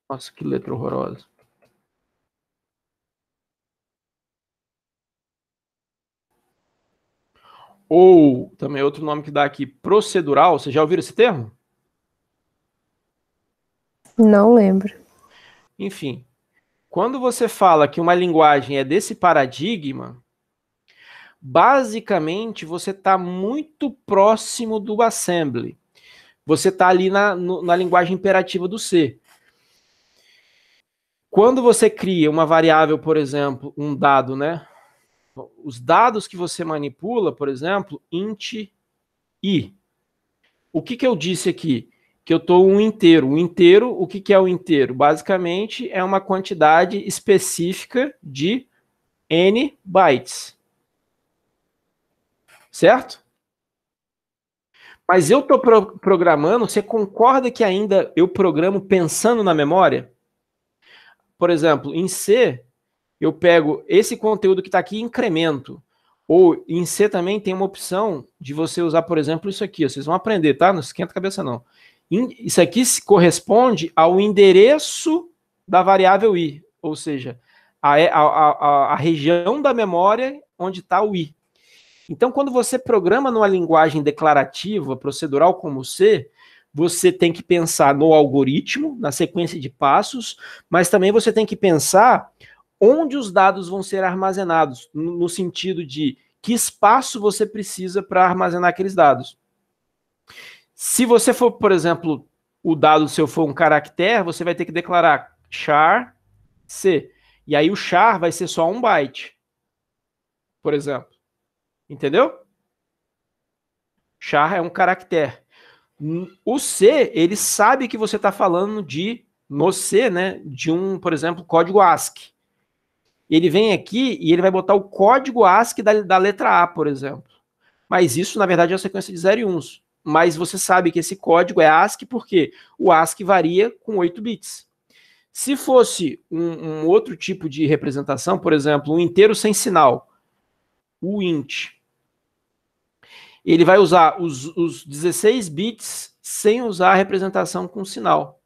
Nossa, que letra horrorosa. Ou, também outro nome que dá aqui, procedural. Vocês já ouviram esse termo? Não lembro. Enfim, quando você fala que uma linguagem é desse paradigma, basicamente você está muito próximo do assembly. Você está ali na linguagem imperativa do C. Quando você cria uma variável, por exemplo, um dado, né? Os dados que você manipula, por exemplo, int i. O que eu disse aqui? Que eu estou um inteiro. O inteiro, o que é o inteiro? Basicamente, é uma quantidade específica de n bytes. Certo? Mas eu estou programando, você concorda que ainda eu programo pensando na memória? Por exemplo, em C, eu pego esse conteúdo que está aqui e incremento. Ou em C também tem uma opção de você usar, por exemplo, isso aqui. Vocês vão aprender, tá? Não esquenta a cabeça, não. Isso aqui corresponde ao endereço da variável i, ou seja, a região da memória onde está o i. Então, quando você programa numa linguagem declarativa, procedural como C, você tem que pensar no algoritmo, na sequência de passos, mas também você tem que pensar onde os dados vão ser armazenados, no sentido de que espaço você precisa para armazenar aqueles dados. Se você for, por exemplo, o dado seu for um caractere, você vai ter que declarar char C. E aí o char vai ser só 1 byte, por exemplo. Entendeu? Char é um caractere. O C, ele sabe que você está falando no C, né, de um, por exemplo, código ASCII. Ele vem aqui e ele vai botar o código ASCII da letra A, por exemplo. Mas isso, na verdade, é uma sequência de 0 e 1. Mas você sabe que esse código é ASCII porque o ASCII varia com 8 bits. Se fosse um outro tipo de representação, por exemplo, um inteiro sem sinal, o int, ele vai usar os 16 bits sem usar a representação com sinal.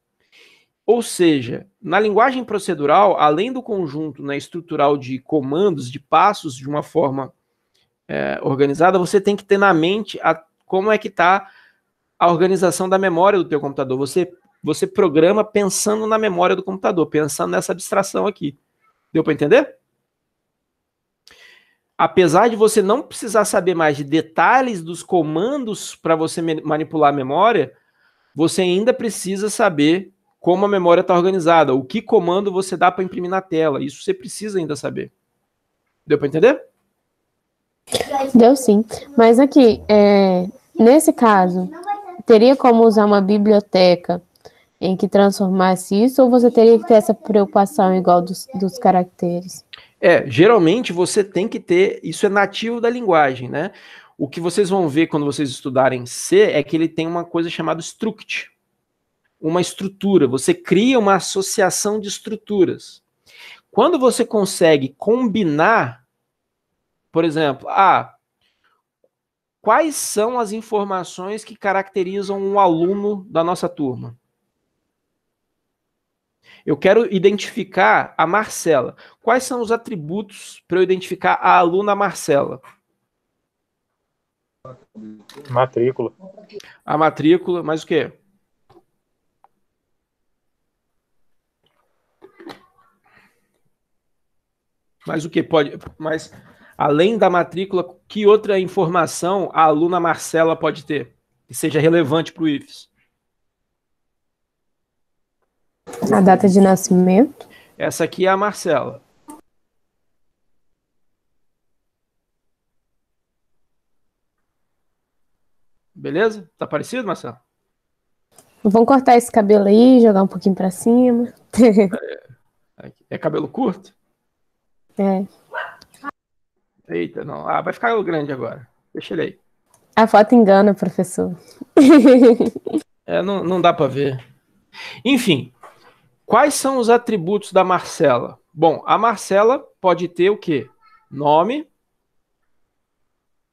Ou seja, na linguagem procedural, além do conjunto, né, estrutural de comandos, de passos, de uma forma organizada, você tem que ter na mente como é que está a organização da memória do teu computador. Você programa pensando na memória do computador, pensando nessa abstração aqui. Deu para entender? Apesar de você não precisar saber mais de detalhes dos comandos para você manipular a memória, você ainda precisa saber como a memória está organizada, o que comando você dá para imprimir na tela. Isso você precisa ainda saber. Deu para entender? Deu sim. Mas aqui, nesse caso, teria como usar uma biblioteca em que transformasse isso, ou você teria que ter essa preocupação igual dos caracteres? Geralmente você tem que ter, isso é nativo da linguagem, né? O que vocês vão ver quando vocês estudarem C é que ele tem uma coisa chamada struct, uma estrutura. Você cria uma associação de estruturas. Quando você consegue combinar, por exemplo, quais são as informações que caracterizam um aluno da nossa turma? Eu quero identificar a Marcela. Quais são os atributos para eu identificar a aluna Marcela? Matrícula. A matrícula, mais o quê? Mais o que pode? Mas além da matrícula, que outra informação a aluna Marcela pode ter que seja relevante para o IFES? A data de nascimento? Essa aqui é a Marcela. Beleza? Tá parecido, Marcelo? Vamos cortar esse cabelo aí, jogar um pouquinho para cima. É cabelo curto? É. Eita, não. Vai ficar grande agora. Deixa ele aí. A foto engana, professor. Não dá para ver. Enfim, quais são os atributos da Marcela? Bom, a Marcela pode ter o quê? Nome,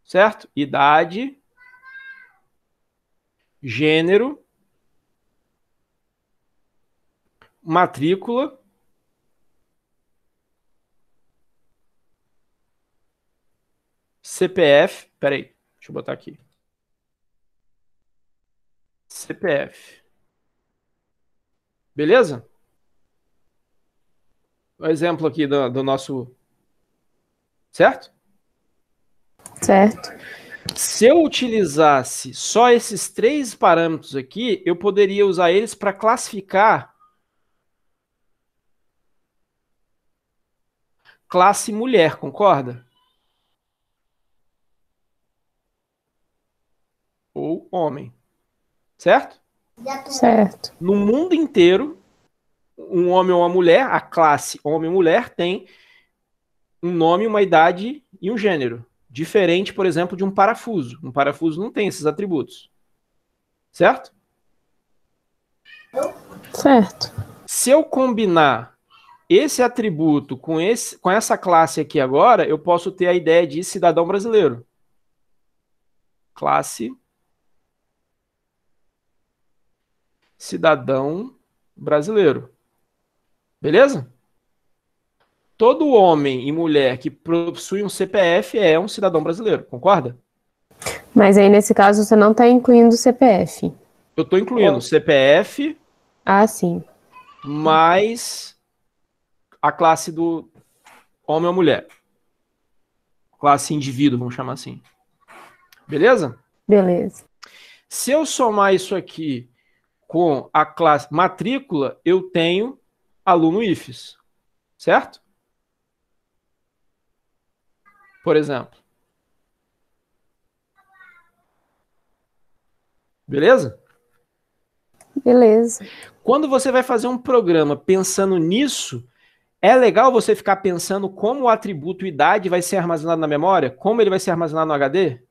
certo? Idade, gênero, matrícula, CPF, peraí, deixa eu botar aqui. CPF. Beleza? O exemplo aqui do nosso... Certo? Certo. Se eu utilizasse só esses 3 parâmetros aqui, eu poderia usar eles para classificar classe mulher, concorda? Ou homem. Certo? Certo. No mundo inteiro, um homem ou uma mulher, a classe homem e mulher tem um nome, uma idade e um gênero. Diferente, por exemplo, de um parafuso. Um parafuso não tem esses atributos. Certo? Certo. Se eu combinar esse atributo com essa classe aqui agora, eu posso ter a ideia de cidadão brasileiro. Classe cidadão brasileiro. Beleza? Todo homem e mulher que possui um CPF é um cidadão brasileiro, concorda? Mas aí, nesse caso, você não está incluindo o CPF. Eu estou incluindo CPF. Ah, sim. Mais a classe do homem ou mulher. Classe indivíduo, vamos chamar assim. Beleza? Beleza. Se eu somar isso aqui com a classe matrícula, eu tenho aluno IFES. Certo? Por exemplo. Beleza? Beleza. Quando você vai fazer um programa pensando nisso, é legal você ficar pensando como o atributo idade vai ser armazenado na memória, como ele vai ser armazenado no HD.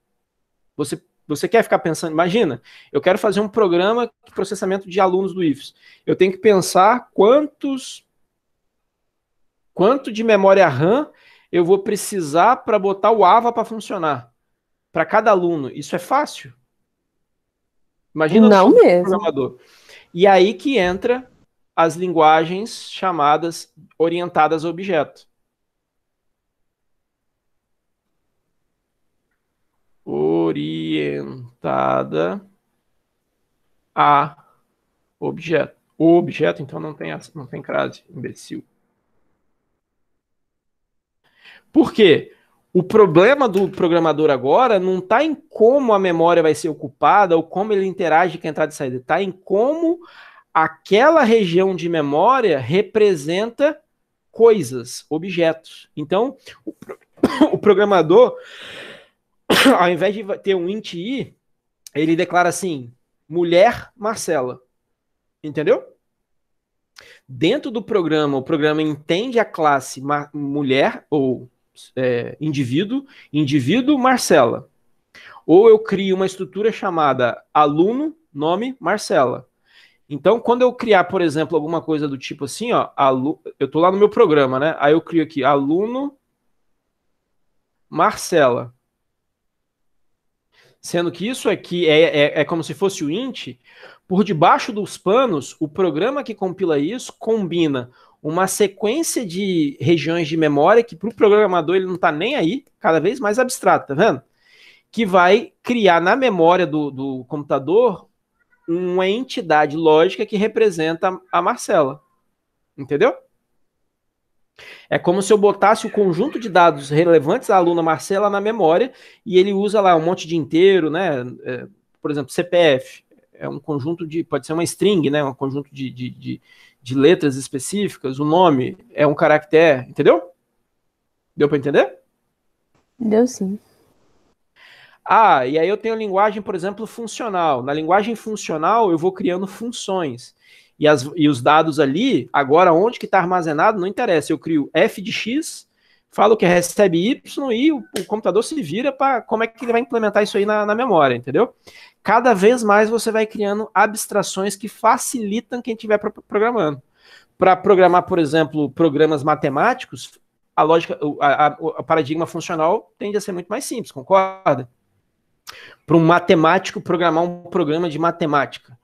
Você quer ficar pensando, imagina, eu quero fazer um programa de processamento de alunos do IFES. Eu tenho que pensar quanto de memória RAM eu vou precisar para botar o AVA para funcionar. Para cada aluno. Isso é fácil? Imagina não no mesmo. programador. E aí que entra as linguagens chamadas orientadas a objeto. Orientada a objeto. O objeto, então, não tem crase, imbecil. Por quê? O problema do programador agora não está em como a memória vai ser ocupada ou como ele interage com a entrada e saída. Está em como aquela região de memória representa coisas, objetos. Então, o programador, ao invés de ter um int i, ele declara assim, mulher Marcela. Entendeu? Dentro do programa, o programa entende a classe mulher ou indivíduo Marcela. Ou eu crio uma estrutura chamada aluno, nome Marcela. Então, quando eu criar, por exemplo, alguma coisa do tipo assim, ó, eu estou lá no meu programa, né? Aí eu crio aqui aluno Marcela. Sendo que isso aqui é como se fosse o int, por debaixo dos panos, o programa que compila isso combina uma sequência de regiões de memória que para o programador ele não está nem aí, cada vez mais abstrato, tá vendo? Que vai criar na memória do computador uma entidade lógica que representa a Marcela. Entendeu? É como se eu botasse o conjunto de dados relevantes à aluna Marcela na memória e ele usa lá um monte de inteiro, né? Por exemplo, CPF. É um conjunto de. Pode ser uma string, né? Um conjunto de letras específicas. O nome é um caractere. Entendeu? Deu para entender? Deu sim. Ah, e aí eu tenho a linguagem, por exemplo, funcional. Na linguagem funcional, eu vou criando funções. E os dados ali, agora onde que está armazenado, não interessa. Eu crio f de x, falo que recebe y e o computador se vira para como é que ele vai implementar isso aí na memória, entendeu? Cada vez mais você vai criando abstrações que facilitam quem estiver programando. Para programar, por exemplo, programas matemáticos, a lógica, o paradigma funcional tende a ser muito mais simples, concorda? Para um matemático programar um programa de matemática.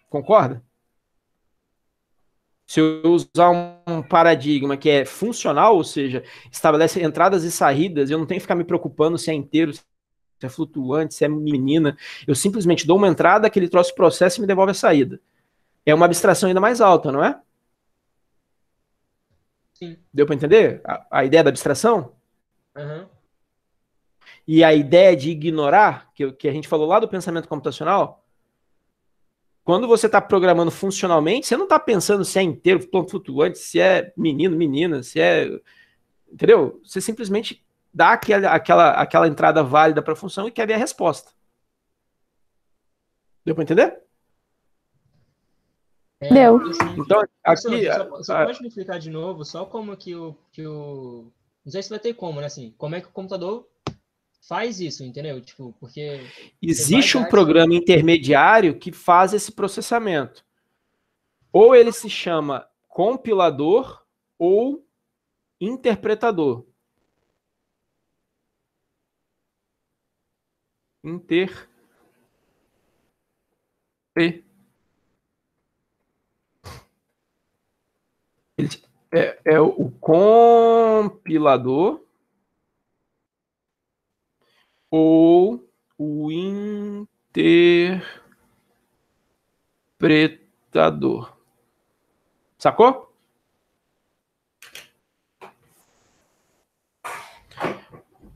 Concorda? Se eu usar um paradigma que é funcional, ou seja, estabelece entradas e saídas, eu não tenho que ficar me preocupando se é inteiro, se é flutuante, se é menina. Eu simplesmente dou uma entrada, aquele troço processa e me devolve a saída. É uma abstração ainda mais alta, não é? Sim. Deu para entender a ideia da abstração? Uhum. E a ideia de ignorar, que a gente falou lá do pensamento computacional, quando você está programando funcionalmente, você não está pensando se é inteiro, flutuante, se é menino, menina, se é. Entendeu? Você simplesmente dá aquela entrada válida para a função e quer ver a resposta. Deu para entender? Deu. Então, aqui. Você pode me explicar de novo só como que o. Não sei se vai ter como, né? Assim, como é que o computador faz isso, entendeu? Tipo, porque existe um programa intermediário que faz esse processamento. Ou ele se chama compilador ou interpretador. É o compilador ou o interpretador. Sacou?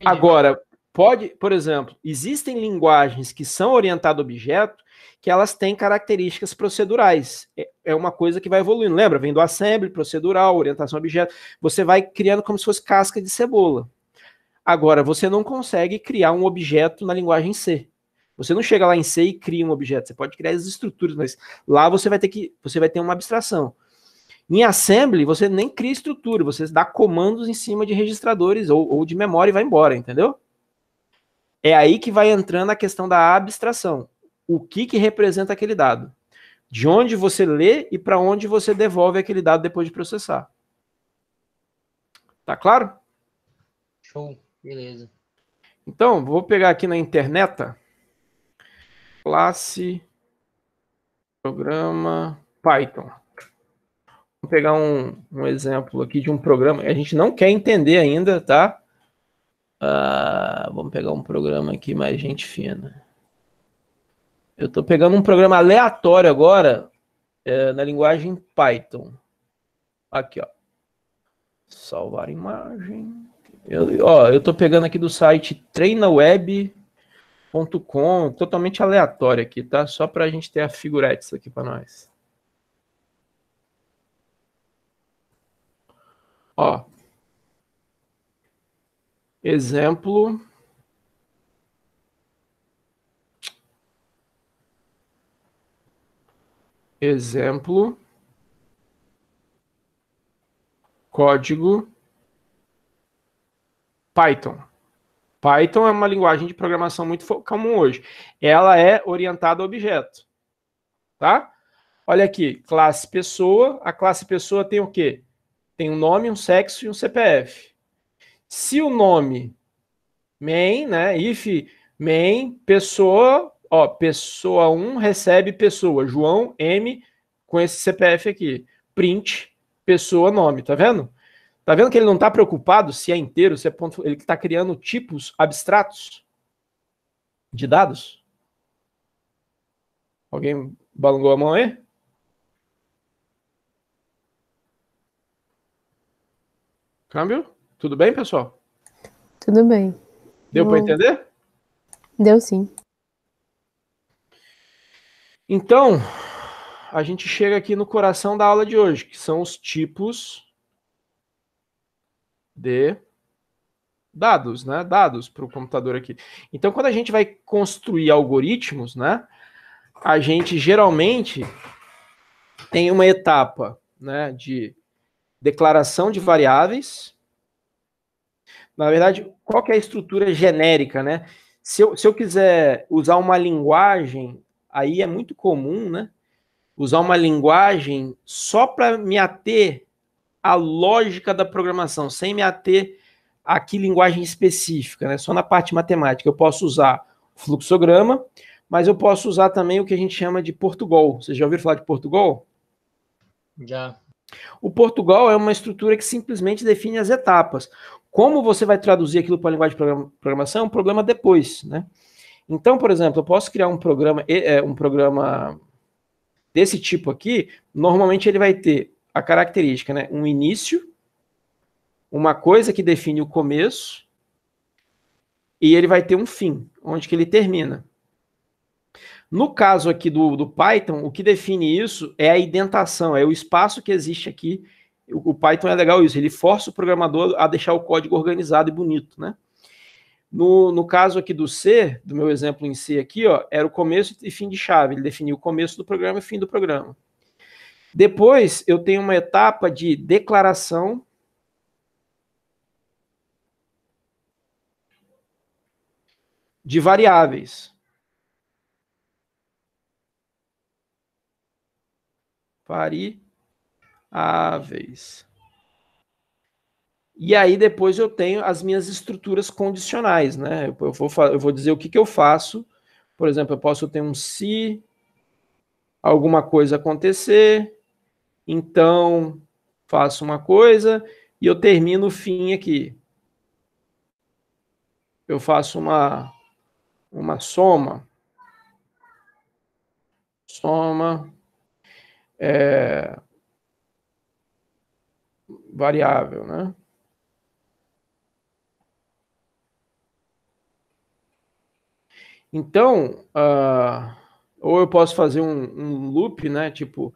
Agora, pode, por exemplo, existem linguagens que são orientadas a objeto que elas têm características procedurais. É uma coisa que vai evoluindo. Lembra? Vem do assembly, procedural, orientação a objeto. Você vai criando como se fosse casca de cebola. Agora, você não consegue criar um objeto na linguagem C. Você não chega lá em C e cria um objeto. Você pode criar as estruturas, mas lá você vai ter uma abstração. Em assembly, você nem cria estrutura, você dá comandos em cima de registradores ou de memória e vai embora, entendeu? É aí que vai entrando a questão da abstração. O que representa aquele dado? De onde você lê e para onde você devolve aquele dado depois de processar. Tá claro? Show, beleza. Então, vou pegar aqui na internet, classe, programa, Python. Vou pegar um exemplo aqui de um programa. A gente não quer entender ainda, tá? Vamos pegar um programa aqui mais gente fina. Eu estou pegando um programa aleatório agora na linguagem Python. Aqui, ó. Salvar imagem. Eu estou pegando aqui do site treinaweb.com, totalmente aleatório aqui, tá? Só para a gente ter a figuretes aqui para nós. Ó. Exemplo. Código Python. Python é uma linguagem de programação muito comum hoje. Ela é orientada a objeto. Tá? Olha aqui, classe pessoa. A classe pessoa tem o quê? Tem um nome, um sexo e um CPF. Se o nome main, né? If main, pessoa, ó, pessoa 1 recebe pessoa, João M, com esse CPF aqui. Print, pessoa, nome, tá vendo? Tá vendo que ele não está preocupado se é inteiro, se é ponto. Ele está criando tipos abstratos de dados? Alguém balangou a mão aí? Câmbio? Tudo bem, pessoal? Tudo bem. Deu para entender? Deu sim. Então, a gente chega aqui no coração da aula de hoje, que são os tipos de dados, né? Dados para o computador aqui. Então, quando a gente vai construir algoritmos, né? A gente geralmente tem uma etapa, né, de declaração de variáveis. Na verdade, qual que é a estrutura genérica, né? Se eu quiser usar uma linguagem, aí é muito comum, né? Usar uma linguagem só para me ater à lógica da programação, sem me ater a que linguagem específica, né? Só na parte matemática. Eu posso usar fluxograma, mas eu posso usar também o que a gente chama de Portugal. Vocês já ouviram falar de Portugal? Já. O Portugal é uma estrutura que simplesmente define as etapas. Como você vai traduzir aquilo para a linguagem de programação é um problema depois, né? Então, por exemplo, eu posso criar um programa desse tipo aqui. Normalmente ele vai ter a característica, né? Um início, uma coisa que define o começo, e ele vai ter um fim, onde que ele termina. No caso aqui do Python, o que define isso é a indentação, é o espaço que existe aqui. O Python é legal isso, ele força o programador a deixar o código organizado e bonito, né? No caso aqui do C, do meu exemplo em C aqui, ó, era o começo e fim de chave. Ele definiu o começo do programa e o fim do programa. Depois, eu tenho uma etapa de declaração de variáveis. Variáveis. E aí depois eu tenho as minhas estruturas condicionais, né? Eu vou dizer o que eu faço. Por exemplo, eu posso ter um se alguma coisa acontecer, então faço uma coisa e eu termino o fim aqui. Eu faço uma soma. Soma variável, né? Então, ou eu posso fazer um loop, né? Tipo,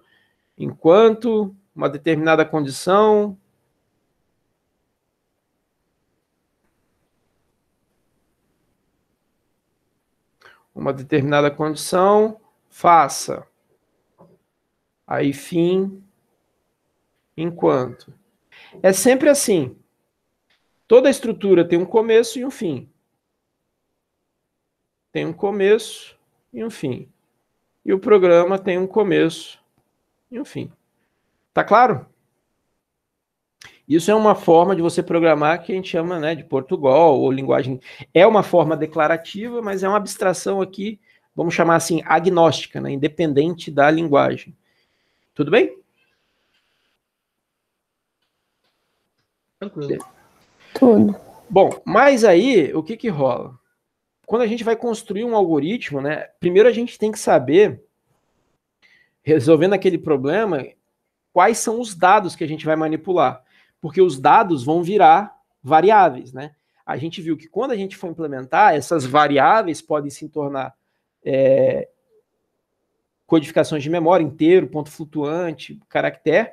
enquanto uma determinada condição faça. Aí, fim, enquanto. É sempre assim. Toda estrutura tem um começo e um fim. Tem um começo e um fim. E o programa tem um começo e um fim. Tá claro? Isso é uma forma de você programar que a gente chama, né, de Portugal ou linguagem. É uma forma declarativa, mas é uma abstração aqui, vamos chamar assim, agnóstica, né, independente da linguagem. Tudo bem? Tranquilo. Tudo. Bom, mas aí, o que rola? Quando a gente vai construir um algoritmo, né, primeiro a gente tem que saber, resolvendo aquele problema, quais são os dados que a gente vai manipular. Porque os dados vão virar variáveis, né? A gente viu que quando a gente for implementar, essas variáveis podem se tornar codificações de memória, inteiro, ponto flutuante, caractere.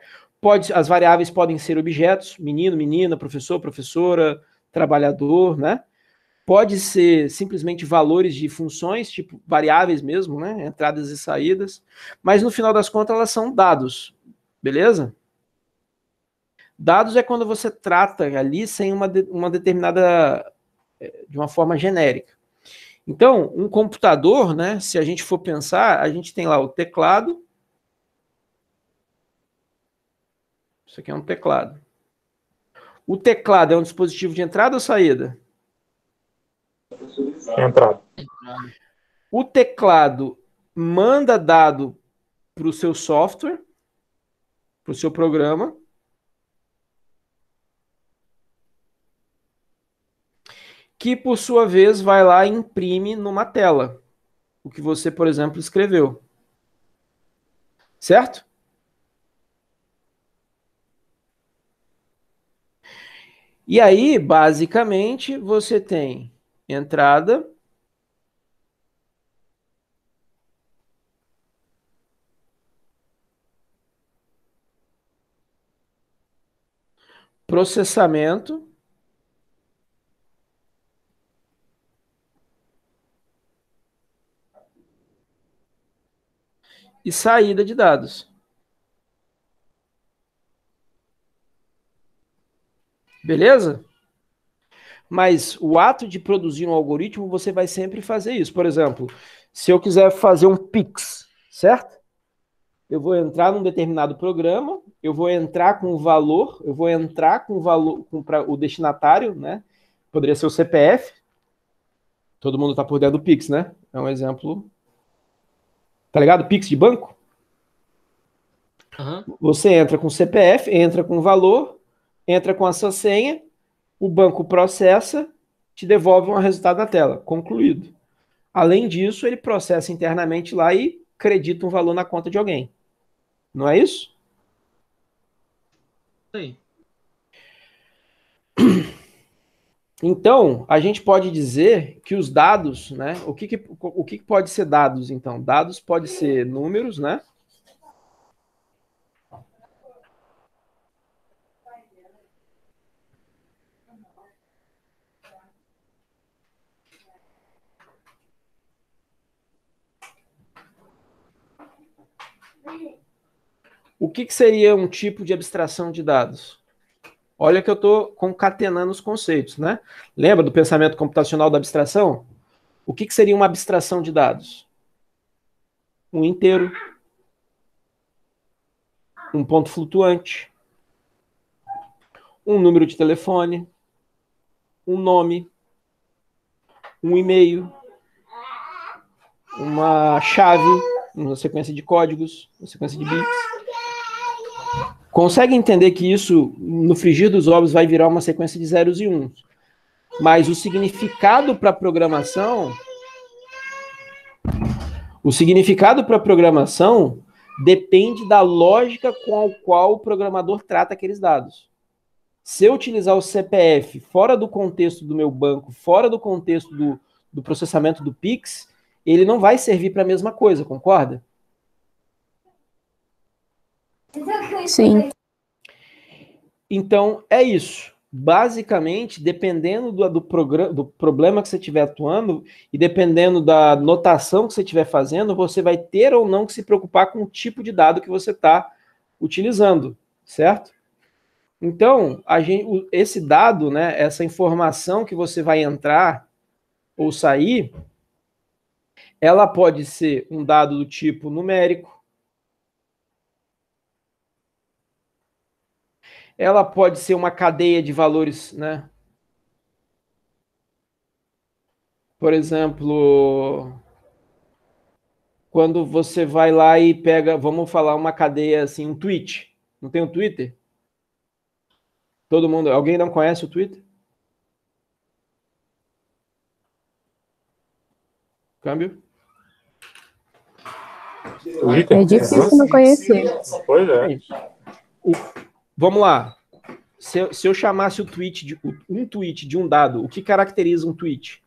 As variáveis podem ser objetos, menino, menina, professor, professora, trabalhador, né? Pode ser simplesmente valores de funções, tipo variáveis mesmo, né? Entradas e saídas. Mas no final das contas, elas são dados, beleza? Dados é quando você trata ali sem uma determinada, de uma forma genérica. Então, um computador, né, se a gente for pensar, a gente tem lá o teclado. Isso aqui é um teclado. O teclado é um dispositivo de entrada ou saída? Entrada. O teclado manda dado para o seu software, para o seu programa. Que, por sua vez, vai lá e imprime numa tela o que você, por exemplo, escreveu. Certo? E aí, basicamente, você tem entrada, processamento, e saída de dados. Beleza? Mas o ato de produzir um algoritmo, você vai sempre fazer isso. Por exemplo, se eu quiser fazer um Pix, certo? Eu vou entrar num determinado programa, eu vou entrar com o valor, para o destinatário, né? Poderia ser o CPF. Todo mundo está por dentro do Pix, né? É um exemplo. Tá ligado? Pix de banco? Uhum. Você entra com o CPF, entra com o valor, entra com a sua senha, o banco processa, te devolve um resultado na tela. Concluído. Além disso, ele processa internamente lá e acredita um valor na conta de alguém. Não é isso? Sim. Então, a gente pode dizer que os dados, né? O que pode ser dados, então? Dados pode ser números, né? O que seria um tipo de abstração de dados? Olha que eu estou concatenando os conceitos, né? Lembra do pensamento computacional da abstração? O que seria uma abstração de dados? Um inteiro, um ponto flutuante, um número de telefone, um nome, um e-mail, uma chave, uma sequência de códigos, uma sequência de bits. Consegue entender que isso, no frigir dos ovos, vai virar uma sequência de zeros e uns. Mas o significado para a programação depende da lógica com a qual o programador trata aqueles dados. Se eu utilizar o CPF fora do contexto do meu banco, fora do contexto do processamento do Pix, ele não vai servir para a mesma coisa, concorda? Sim. Então, é isso. Basicamente, dependendo do problema que você estiver atuando e dependendo da notação que você estiver fazendo, você vai ter ou não que se preocupar com o tipo de dado que você está utilizando, certo? Então, esse dado, né, essa informação que você vai entrar ou sair, ela pode ser um dado do tipo numérico, ela pode ser uma cadeia de valores, né? Por exemplo, quando você vai lá e pega, vamos falar uma cadeia assim, um tweet. Não tem um Twitter? Todo mundo, alguém não conhece o Twitter? Câmbio? É difícil não conhecer. Pois é. Vamos lá. Se eu chamasse um tweet de um dado, o que caracteriza um tweet?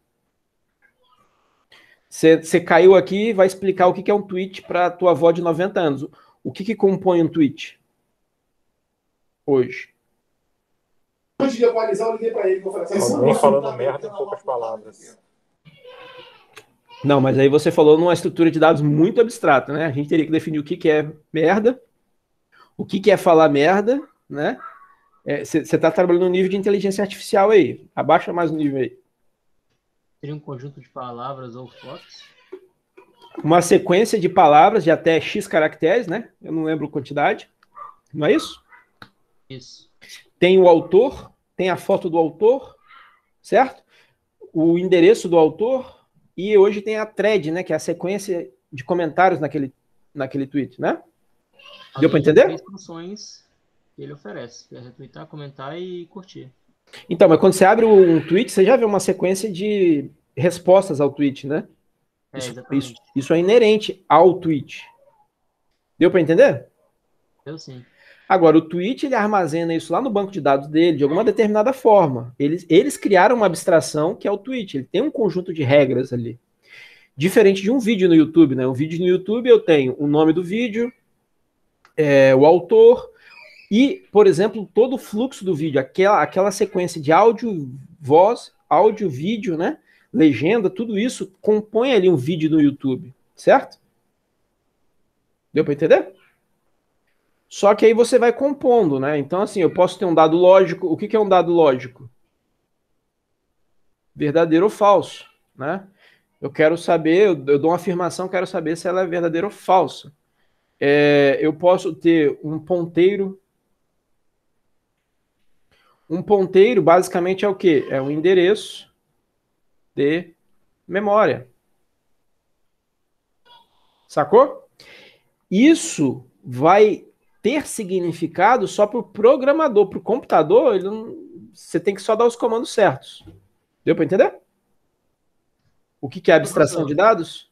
Você caiu aqui e vai explicar o que é um tweet para a tua avó de 90 anos. O que compõe um tweet? Hoje. Antes de equalizar, eu liguei para ele. Alguém falando merda em poucas palavras. Não, mas aí você falou numa estrutura de dados muito abstrata, né? A gente teria que definir o que é merda, o que é falar merda, né? Você está trabalhando no nível de inteligência artificial aí. Abaixa mais o nível aí. Seria um conjunto de palavras ou fotos? Uma sequência de palavras de até X caracteres, né? Eu não lembro a quantidade. Não é isso? Isso. Tem o autor, tem a foto do autor, certo? O endereço do autor, e hoje tem a thread, né? Que é a sequência de comentários naquele tweet, né? Deu para entender? As instruções que ele oferece, que é retweetar, comentar e curtir. Então, mas quando você abre um tweet, você já vê uma sequência de respostas ao tweet, né? Isso é inerente ao tweet. Deu para entender? Eu sim. Agora, o tweet, ele armazena isso lá no banco de dados dele de alguma determinada forma. Eles criaram uma abstração que é o tweet. Ele tem um conjunto de regras ali. Diferente de um vídeo no YouTube, né? Um vídeo no YouTube eu tenho o nome do vídeo, o autor e, por exemplo, todo o fluxo do vídeo, aquela sequência de áudio, voz, áudio, vídeo, né? Legenda, tudo isso compõe ali um vídeo no YouTube, certo? Deu para entender? Só que aí você vai compondo, né? Então, assim, eu posso ter um dado lógico. O que é um dado lógico? Verdadeiro ou falso, né? Eu quero saber, eu dou uma afirmação, quero saber se ela é verdadeira ou falsa. Eu posso ter um ponteiro. Um ponteiro, basicamente, é o quê? É um endereço de memória. Sacou? Isso vai ter significado só para o programador. Para o computador, você tem que só dar os comandos certos. Deu para entender? O que é abstração de dados?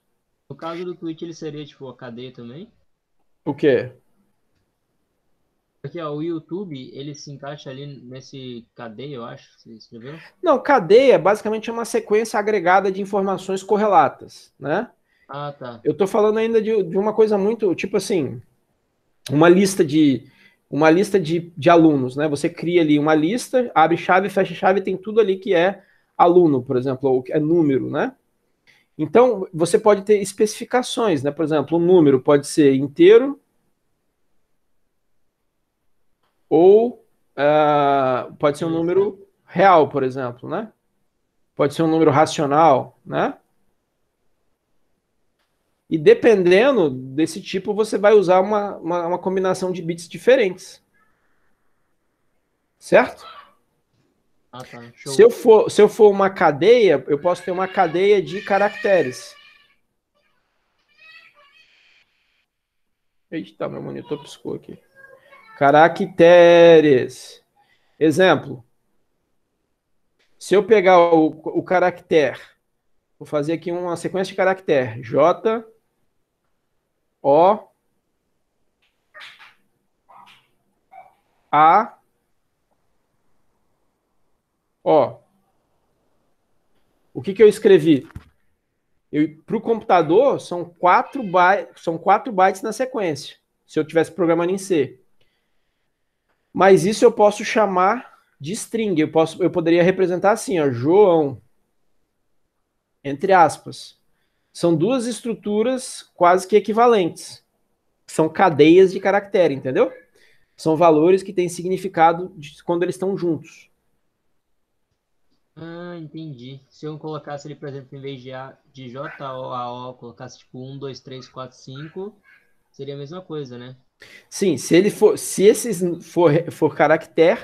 No caso do tweet, ele seria tipo a cadeia também? O quê? Porque o YouTube, ele se encaixa ali nesse cadeia, eu acho. Você escreveu? Não, cadeia basicamente é uma sequência agregada de informações correlatas, né? Ah, tá. Eu estou falando ainda de uma coisa muito, tipo assim, uma lista de alunos, né? Você cria ali uma lista, abre chave, fecha chave, tem tudo ali que é aluno, por exemplo, ou é número, né? Então, você pode ter especificações, né? Por exemplo, um número pode ser inteiro ou pode ser um número real, por exemplo, né? Pode ser um número racional, né? E dependendo desse tipo, você vai usar uma combinação de bits diferentes. Certo? Ah, tá. Show. Se eu for uma cadeia, eu posso ter uma cadeia de caracteres. Eita, meu monitor piscou aqui. Caracteres. Exemplo. Se eu pegar o caractere, vou fazer aqui uma sequência de caractere. J, O, A, O. O que eu escrevi? Para o computador, são 4 bytes na sequência, se eu estivesse programando em C. Mas isso eu posso chamar de string. Eu poderia representar assim, ó, João, entre aspas. São duas estruturas quase que equivalentes. São cadeias de caractere, entendeu? São valores que têm significado quando eles estão juntos. Ah, entendi. Se eu colocasse ele, por exemplo, em vez de J, O, A, O, colocasse tipo 1, 2, 3, 4, 5, seria a mesma coisa, né? Sim, se esses for caractere,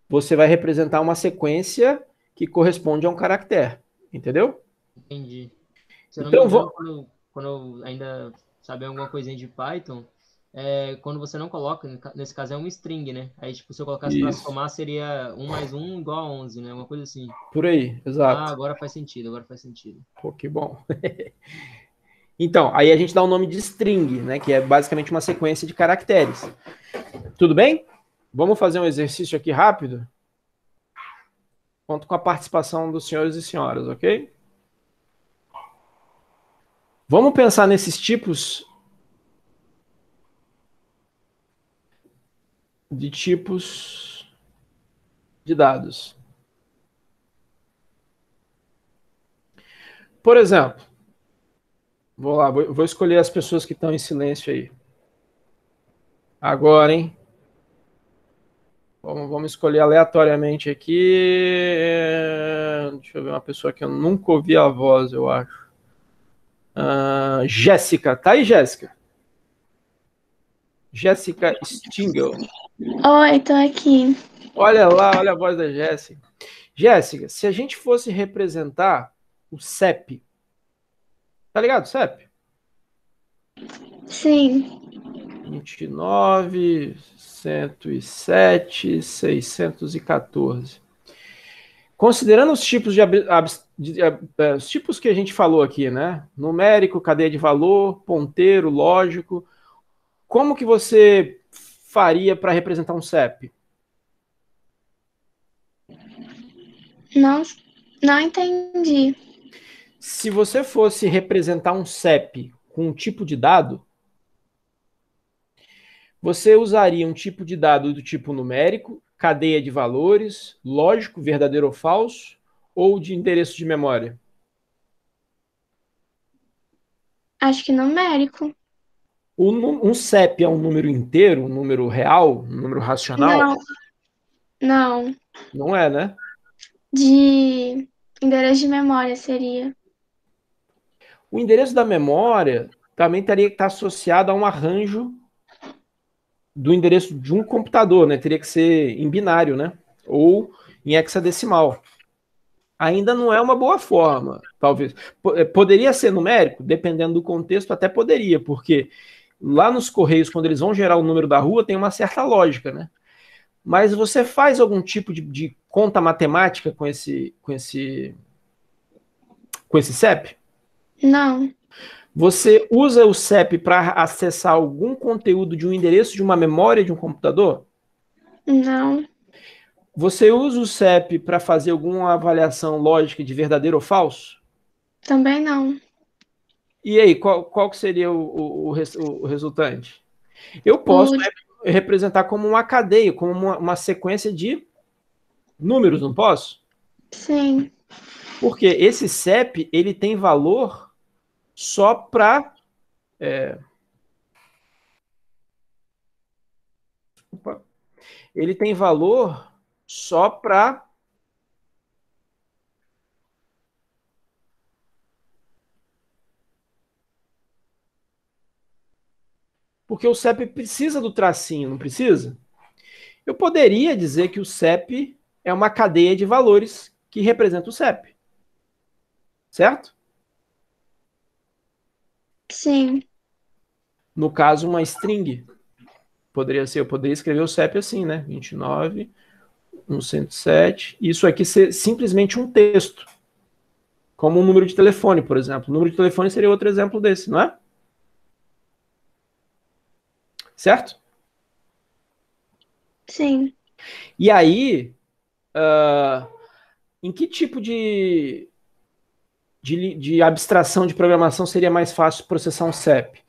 você vai representar uma sequência que corresponde a um caractere, entendeu? Entendi. Se eu não Então, me engano, quando eu ainda sabia alguma coisinha de Python, quando você não coloca, nesse caso é um string, né? Aí, tipo, se eu colocasse para somar, seria 1 mais 1 igual a 11, né? Uma coisa assim. Por aí, exato. Ah, agora faz sentido. Pô, que bom. Então, aí a gente dá o nome de string, né? Que é basicamente uma sequência de caracteres. Tudo bem? Vamos fazer um exercício aqui rápido? Conto com a participação dos senhores e senhoras, ok? Vamos pensar nesses tipos de dados. Por exemplo, vou escolher as pessoas que estão em silêncio aí. Agora, hein? Vamos escolher aleatoriamente aqui. Deixa eu ver uma pessoa que eu nunca ouvi a voz, eu acho. Jéssica. Tá aí, Jéssica? Jéssica Stingel. Oi, tô aqui. Olha lá, olha a voz da Jéssica. Jéssica, se a gente fosse representar o CEP, tá ligado, CEP? Sim. 29, 107, 614. Considerando os tipos os tipos que a gente falou aqui, né? Numérico, cadeia de valor, ponteiro, lógico. Como que você faria para representar um CEP? Não entendi. Se você fosse representar um CEP com um tipo de dado, você usaria um tipo de dado do tipo numérico, cadeia de valores, lógico, verdadeiro ou falso, ou de endereço de memória? Acho que numérico. Um CEP é um número inteiro, um número real, um número racional? Não. Não é, né? De endereço de memória seria. O endereço da memória também teria que estar associado a um arranjo do endereço de um computador, né? Teria que ser em binário, né? Ou em hexadecimal. Ainda não é uma boa forma, talvez. Poderia ser numérico? Dependendo do contexto, até poderia, porque lá nos Correios, quando eles vão gerar o número da rua, tem uma certa lógica, né? Mas você faz algum tipo de conta matemática com esse CEP? Não. Você usa o CEP para acessar algum conteúdo de um endereço de uma memória de um computador? Não. Você usa o CEP para fazer alguma avaliação lógica de verdadeiro ou falso? Também não. E aí, qual que seria o resultante? Eu posso representar como uma cadeia, como uma sequência de números, não posso? Sim. Porque esse CEP, ele tem valor só para... Ele tem valor só para... Porque o CEP precisa do tracinho, não precisa? Eu poderia dizer que o CEP é uma cadeia de valores que representa o CEP. Certo? Sim. No caso, uma string, poderia ser? Eu poderia escrever o CEP assim, né? 29, 107. Isso aqui ser simplesmente um texto. Como um número de telefone, por exemplo. O número de telefone seria outro exemplo desse, não é? Certo? Sim. E aí, em que tipo de abstração de programação seria mais fácil processar um CEP?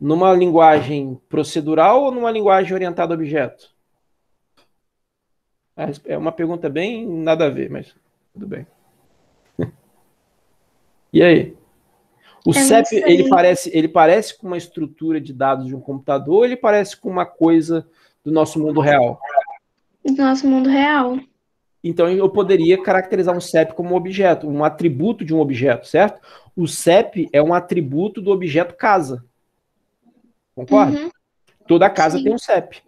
Numa linguagem procedural ou numa linguagem orientada a objeto? É uma pergunta bem nada a ver, mas tudo bem. E aí? O CEP, ele parece com uma estrutura de dados de um computador ou ele parece com uma coisa do nosso mundo real? Do nosso mundo real. Então, eu poderia caracterizar um CEP como um objeto, um atributo de um objeto, certo? O CEP é um atributo do objeto casa. Concorda? Uhum. Toda casa Sim. tem um CEP.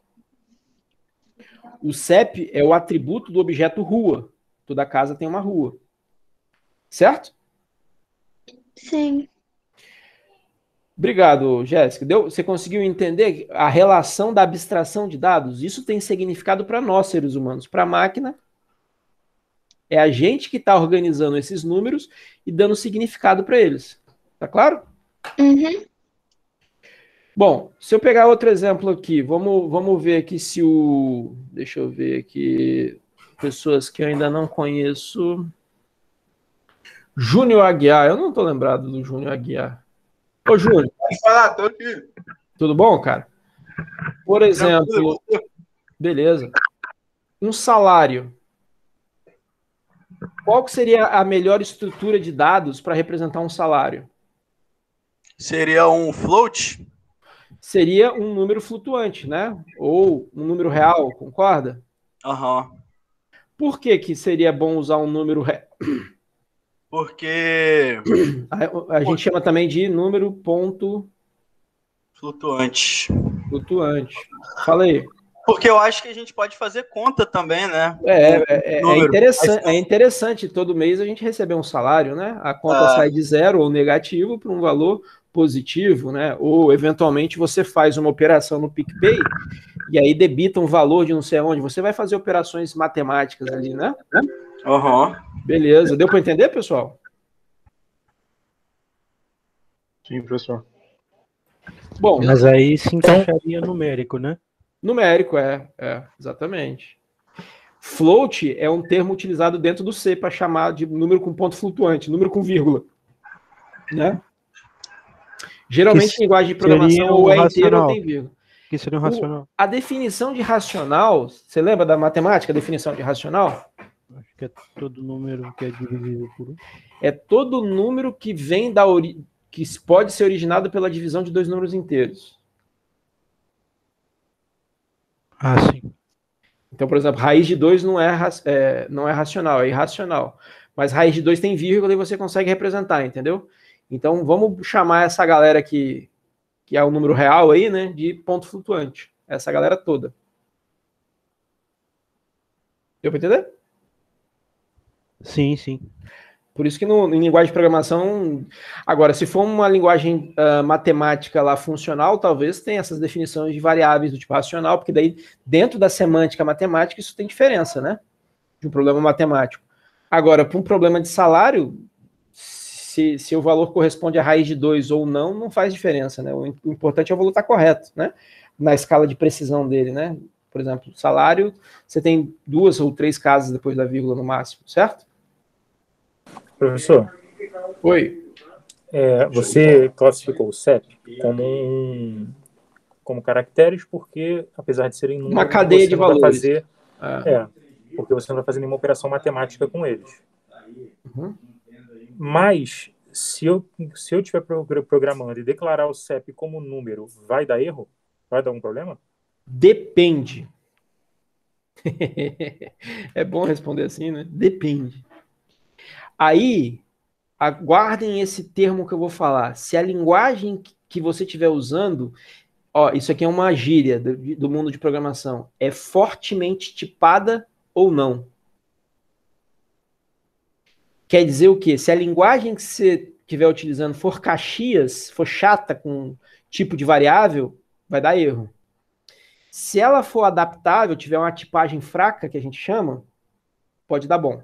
O CEP é o atributo do objeto rua. Toda casa tem uma rua. Certo? Sim. Obrigado, Jéssica. Você conseguiu entender a relação da abstração de dados? Isso tem significado para nós, seres humanos. Para a máquina, é a gente que está organizando esses números e dando significado para eles. Tá claro? Uhum. Bom, se eu pegar outro exemplo aqui, vamos ver aqui se o... Deixa eu ver aqui. Pessoas que eu ainda não conheço. Júnior Aguiar. Eu não estou lembrado do Júnior Aguiar. Ô, Júnior. Pode falar, tô aqui. Tudo bom, cara? Por exemplo... Beleza. Um salário. Qual que seria a melhor estrutura de dados para representar um salário? Seria um float? Seria um número flutuante, né? Ou um número real, concorda? Aham. Por que seria bom usar um número real? Porque... A gente chama também de número ponto... Flutuante. Flutuante. Fala aí. Porque eu acho que a gente pode fazer conta também, né? É interessante. Todo mês a gente receber um salário, né? A conta sai de zero ou negativo para um valor positivo, né? Ou, eventualmente, você faz uma operação no PicPay e aí debita um valor de não sei onde. Você vai fazer operações matemáticas ali, né? Aham. Beleza. Deu para entender, pessoal? Sim, professor. Bom, mas aí se encaixaria numérico, né? Numérico, exatamente. Float é um termo utilizado dentro do C para chamar de número com ponto flutuante, número com vírgula. Né? Geralmente, em linguagem de programação, ou é inteiro ou tem vírgula. Que seria um racional? A definição de racional, você lembra da matemática, a definição de racional? Acho que é todo número que é divisível por 1. É todo número que vem que pode ser originado pela divisão de dois números inteiros. Ah, sim. Então, por exemplo, raiz de 2 não é racional, é irracional. Mas raiz de 2 tem vírgula e você consegue representar, entendeu? Então, vamos chamar essa galera que é o número real aí, né, de ponto flutuante. Essa galera toda. Deu para entender? Sim, sim. Por isso que em linguagem de programação... Agora, se for uma linguagem matemática lá funcional, talvez tenha essas definições de variáveis do tipo racional, porque daí, dentro da semântica matemática, isso tem diferença, né? De um problema matemático. Agora, para um problema de salário, se o valor corresponde à raiz de 2 ou não faz diferença, né? O importante é o valor estar correto, né? Na escala de precisão dele, né? Por exemplo, salário, você tem 2 ou 3 casas depois da vírgula no máximo, certo? Professor. Oi. Você classificou o CEP como caracteres porque, apesar de serem números, uma cadeia de valores. Porque você não vai fazer nenhuma operação matemática com eles. Uhum. Mas, se eu estiver programando e declarar o CEP como número, vai dar erro? Vai dar algum problema? Depende. É bom responder assim, né? Depende. Aí, aguardem esse termo que eu vou falar. Se a linguagem que você estiver usando, isso aqui é uma gíria do mundo de programação, é fortemente tipada ou não. Quer dizer o quê? Se a linguagem que você estiver utilizando for Caxias, for chata com tipo de variável, vai dar erro. Se ela for adaptável, tiver uma tipagem fraca, que a gente chama, pode dar bom.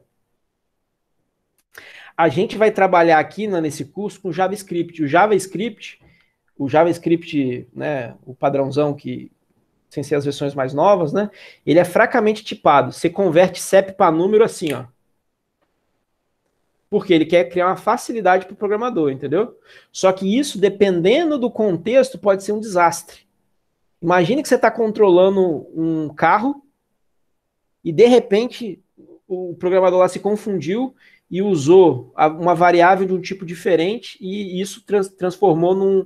A gente vai trabalhar aqui nesse curso com JavaScript. O JavaScript, né, o padrãozão que sem ser as versões mais novas, né? Ele é fracamente tipado. Você converte CEP para número assim, ó. Porque ele quer criar uma facilidade para o programador, entendeu? Só que isso, dependendo do contexto, pode ser um desastre. Imagine que você está controlando um carro e, de repente, o programador lá se confundiu e usou uma variável de um tipo diferente e isso transformou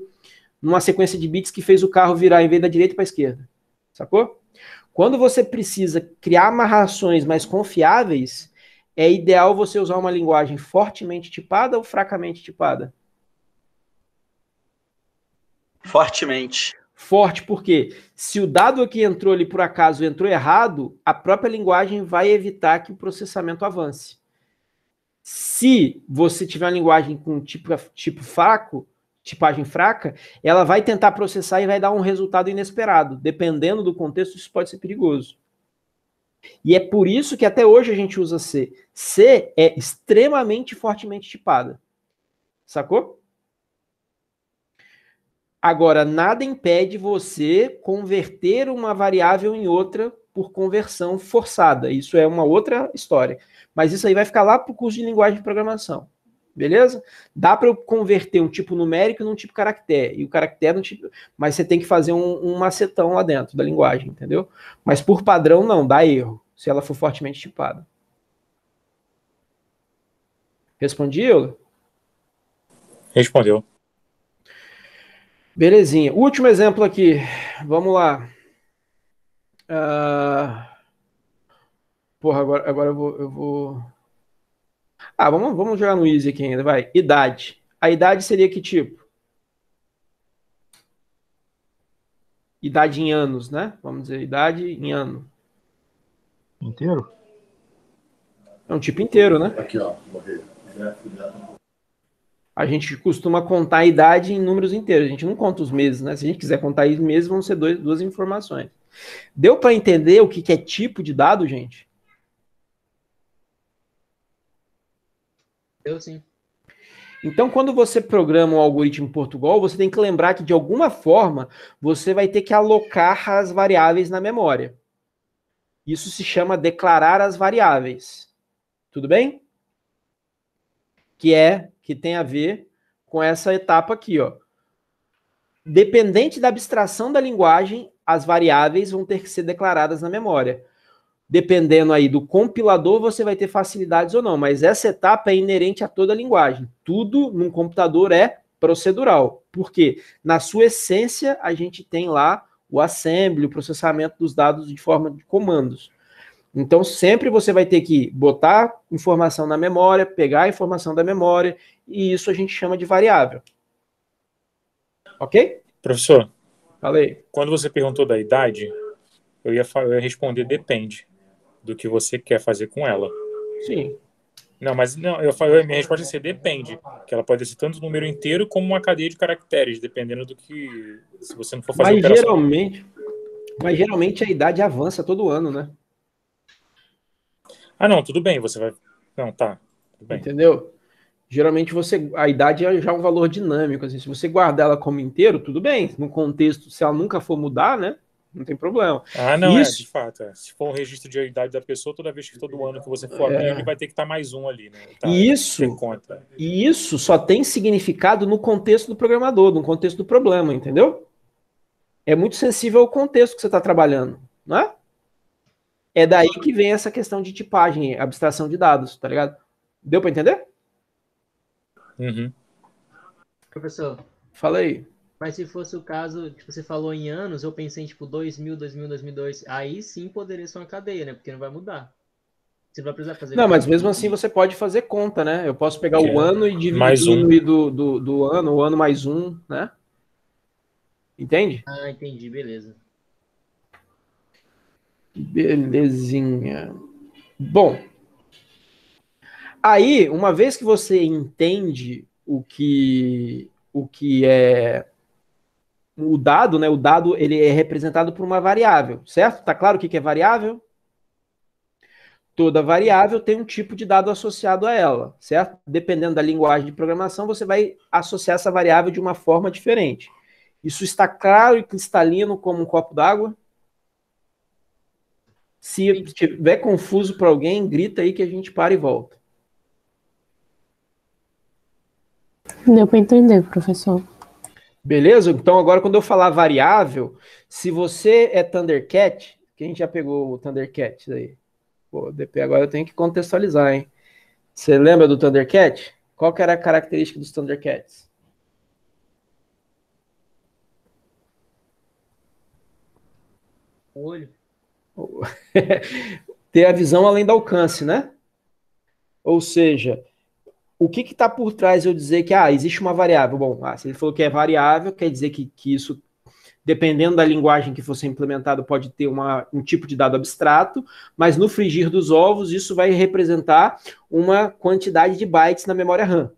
numa sequência de bits que fez o carro virar em vez da direita para a esquerda. Sacou? Quando você precisa criar amarrações mais confiáveis, é ideal você usar uma linguagem fortemente tipada ou fracamente tipada? Fortemente. Forte, porque se o dado aqui entrou ali por acaso entrou errado, a própria linguagem vai evitar que o processamento avance. Se você tiver uma linguagem com tipo fraco, tipagem fraca, ela vai tentar processar e vai dar um resultado inesperado. Dependendo do contexto, isso pode ser perigoso. E é por isso que até hoje a gente usa C. C é extremamente fortemente tipada. Sacou? Agora, nada impede você converter uma variável em outra por conversão forçada. Isso é uma outra história. Mas isso aí vai ficar lá para o curso de linguagem de programação. Beleza? Dá para eu converter um tipo numérico num tipo caractere. E o caractere num tipo... Mas você tem que fazer um macetão lá dentro da linguagem, entendeu? Mas por padrão, não. Dá erro. Se ela for fortemente tipada. Respondi, Euler? Respondeu. Belezinha. Último exemplo aqui. Vamos lá. Porra, agora eu vou... Ah, vamos jogar no easy aqui ainda, vai. Idade. A idade seria que tipo? Idade em anos, né? Vamos dizer, idade em ano. Inteiro? É um tipo inteiro, né? Aqui, ó. A gente costuma contar a idade em números inteiros. A gente não conta os meses, né? Se a gente quiser contar os meses, vão ser duas informações. Deu para entender o que é tipo de dado, gente? Eu sim. Então, quando você programa um algoritmo em Portugal, você tem que lembrar que, de alguma forma, você vai ter que alocar as variáveis na memória. Isso se chama declarar as variáveis. Tudo bem? Que tem a ver com essa etapa aqui, ó. Dependente da abstração da linguagem, as variáveis vão ter que ser declaradas na memória. Dependendo aí do compilador, você vai ter facilidades ou não, mas essa etapa é inerente a toda a linguagem. Tudo num computador é procedural, porque na sua essência a gente tem lá o assembly, o processamento dos dados de forma de comandos. Então sempre você vai ter que botar informação na memória, pegar a informação da memória, e isso a gente chama de variável. Ok? Professor, falei. Quando você perguntou da idade, eu ia responder depende do que você quer fazer com ela. Sim. Não, mas não, minha resposta ia ser depende, que ela pode ser tanto um número inteiro como uma cadeia de caracteres, dependendo do que, se você não for fazer operação. Mas geralmente a idade avança todo ano, né? Ah, não, tudo bem, você vai... Não, tá, tudo bem. Entendeu? Geralmente a idade é já um valor dinâmico, assim, se você guardar ela como inteiro, tudo bem, no contexto, se ela nunca for mudar, né? Não tem problema. Ah, não, de fato. Se for um registro de idade da pessoa, toda vez que todo ano que você for abrir, ele vai ter que estar mais um ali, né? Tá, e isso só tem significado no contexto do programador, no contexto do problema, entendeu? É muito sensível ao contexto que você está trabalhando, não é? É daí que vem essa questão de tipagem, abstração de dados, tá ligado? Deu para entender? Uhum. Professor. Fala aí. Mas se fosse o caso, tipo, você falou em anos, eu pensei em tipo 2000, 2002. Aí sim poderia ser uma cadeia, né? Porque não vai mudar. Você não vai precisar fazer. Não, mas mesmo assim você pode fazer conta, né? Eu posso pegar o ano e dividir do ano, o ano mais um, né? Entende? Ah, entendi, beleza. Belezinha. Bom, aí, uma vez que você entende o que é o dado, né? O dado ele é representado por uma variável, certo? Tá claro o que é variável? Toda variável tem um tipo de dado associado a ela, certo? Dependendo da linguagem de programação, você vai associar essa variável de uma forma diferente. Isso está claro e cristalino como um copo d'água? Se estiver confuso para alguém, grita aí que a gente para e volta. Deu para entender, professor. Beleza? Então, agora, quando eu falar variável, se você é Thundercat, quem já pegou o Thundercat aí? Pô, DP, agora eu tenho que contextualizar, hein? Você lembra do Thundercat? Qual que era a característica dos Thundercats? Olho. Ter a visão além do alcance, né? Ou seja, o que está por trás eu dizer que existe uma variável? Bom, se ele falou que é variável, quer dizer que isso, dependendo da linguagem que for ser implementado, pode ter um tipo de dado abstrato, mas no frigir dos ovos, isso vai representar uma quantidade de bytes na memória RAM.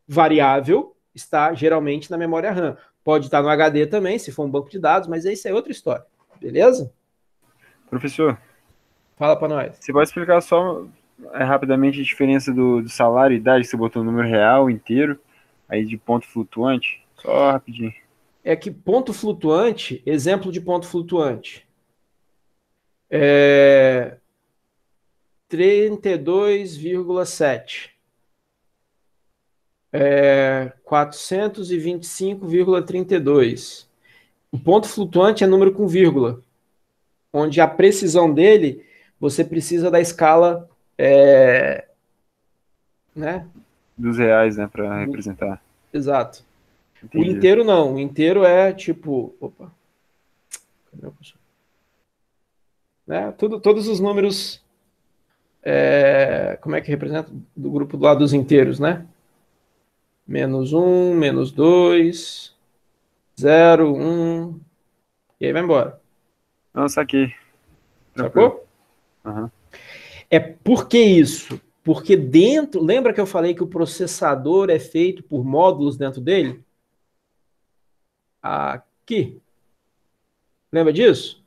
Variável está geralmente na memória RAM. Pode estar no HD também, se for um banco de dados, mas isso é outra história. Beleza? Professor, fala para nós. Você pode explicar só rapidamente a diferença do salário e idade, que você botou o número real inteiro, aí de ponto flutuante? Só rapidinho. É que ponto flutuante, exemplo de ponto flutuante, é 32,7. 425,32. O ponto flutuante é número com vírgula, onde a precisão dele, você precisa da escala, né? Dos reais, né, para representar. Exato. Entendi. O inteiro não, o inteiro é tipo... Opa. Cadê o professor? Né? Todos os números... como é que representa? Do grupo do lado dos inteiros, né? -1, -2, 0, 1... E aí vai embora. Não, saquei. Sacou? Uhum. É por que isso? Porque dentro... Lembra que eu falei que o processador é feito por módulos dentro dele? Aqui. Lembra disso?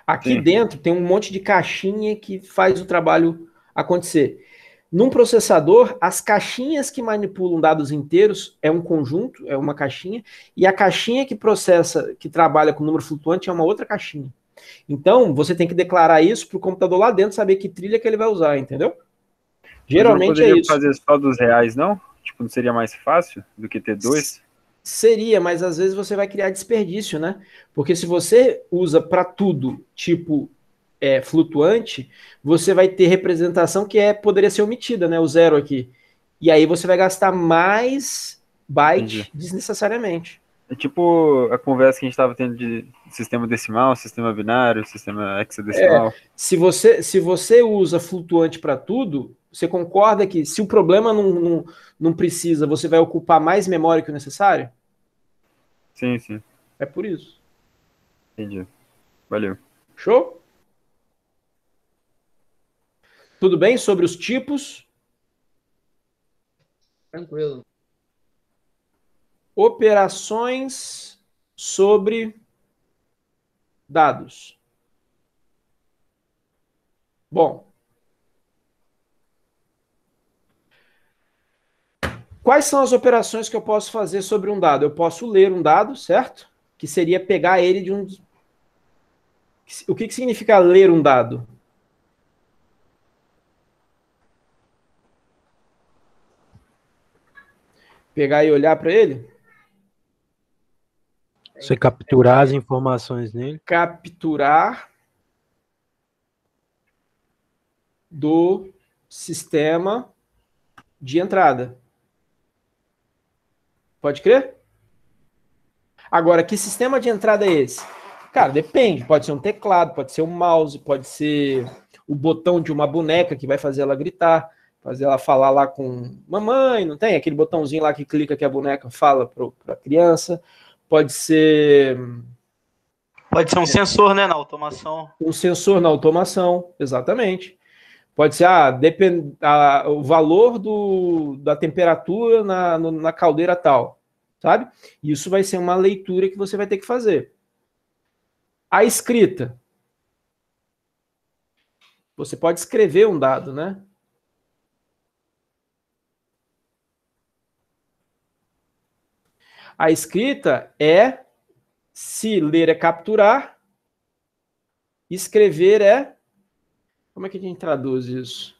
Aqui Sim. dentro tem um monte de caixinha que faz o trabalho acontecer. Num processador, as caixinhas que manipulam dados inteiros é um conjunto, é uma caixinha, e a caixinha que processa, que trabalha com número flutuante é uma outra caixinha. Então, você tem que declarar isso para o computador lá dentro saber que trilha que ele vai usar, entendeu? Geralmente é isso. Não poderia fazer só dos reais, não? Tipo, não seria mais fácil do que ter dois? Seria, mas às vezes você vai criar desperdício, né? Porque se você usa para tudo, tipo flutuante, você vai ter representação que poderia ser omitida, né? O zero aqui. E aí você vai gastar mais byte desnecessariamente. É tipo a conversa que a gente estava tendo de sistema decimal, sistema binário, sistema hexadecimal. Se você usa flutuante para tudo, você concorda que se o problema não precisa, você vai ocupar mais memória que o necessário? Sim, sim. É por isso. Entendi. Valeu. Show? Tudo bem sobre os tipos? Tranquilo. Operações sobre dados. Bom. Quais são as operações que eu posso fazer sobre um dado? Eu posso ler um dado, certo? Que seria pegar ele de um... O que significa ler um dado? Pegar e olhar para ele? Você capturar as informações nele? Capturar do sistema de entrada. Pode crer? Agora, que sistema de entrada é esse? Cara, depende. Pode ser um teclado, pode ser um mouse, pode ser o botão de uma boneca que vai fazer ela gritar, fazer ela falar lá com mamãe, não tem? Aquele botãozinho lá que clica que a boneca fala para a criança. Pode ser... Pode ser um sensor, né, na automação. Um sensor na automação, exatamente. Pode ser o valor da temperatura na caldeira tal. sabe? Isso vai ser uma leitura que você vai ter que fazer. A escrita. Você pode escrever um dado, né? A escrita é, se ler é capturar, escrever é... Como é que a gente traduz isso?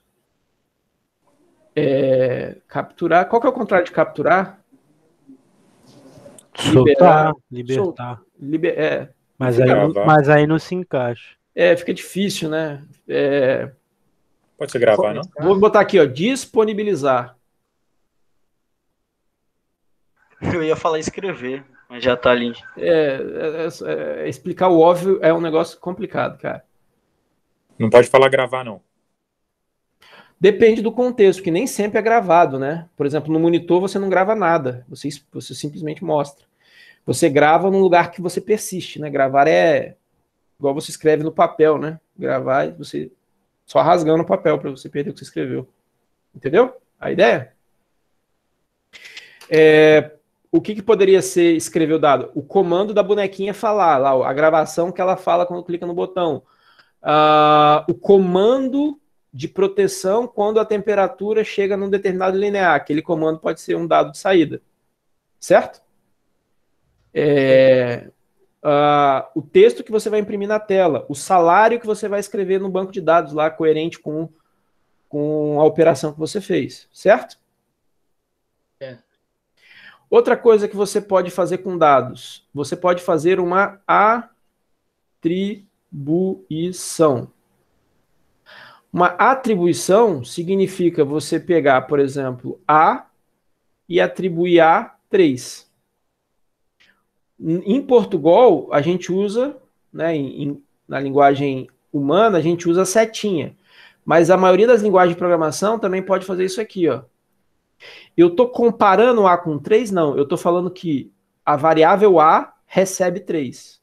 Capturar. Qual que é o contrário de capturar? Soltar, libertar. Mas aí não se encaixa. Fica difícil, né? Pode ser gravar, não? Vou botar aqui, ó, disponibilizar. Eu ia falar escrever, mas já tá ali. Explicar o óbvio é um negócio complicado, cara. Não pode falar gravar, não. Depende do contexto, que nem sempre é gravado, né? Por exemplo, no monitor você não grava nada, você simplesmente mostra. Você grava num lugar que você persiste, né? Gravar é igual você escreve no papel, né? Gravar é você só rasgando o papel para você perder o que você escreveu. Entendeu? A ideia? O que poderia ser escrever o dado? O comando da bonequinha falar, lá, a gravação que ela fala quando clica no botão. O comando de proteção quando a temperatura chega num determinado linear. Aquele comando pode ser um dado de saída. Certo? O texto que você vai imprimir na tela. O salário que você vai escrever no banco de dados lá, coerente com a operação que você fez. Certo? Outra coisa que você pode fazer com dados. Você pode fazer uma atribuição. Uma atribuição significa você pegar, por exemplo, A e atribuir A 3. Em Portugal, a gente usa, né, na linguagem humana, a gente usa setinha. Mas a maioria das linguagens de programação também pode fazer isso aqui, ó. Eu estou comparando A com 3? Não, eu estou falando que a variável A recebe 3.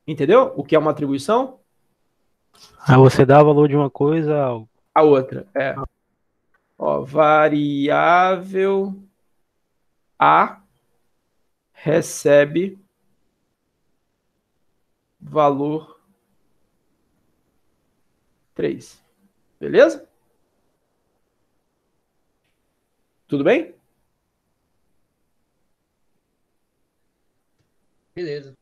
Entendeu? O que é uma atribuição? Você dá valor de uma coisa a outra. Variável A recebe valor 3. Beleza? Tudo bem? Beleza.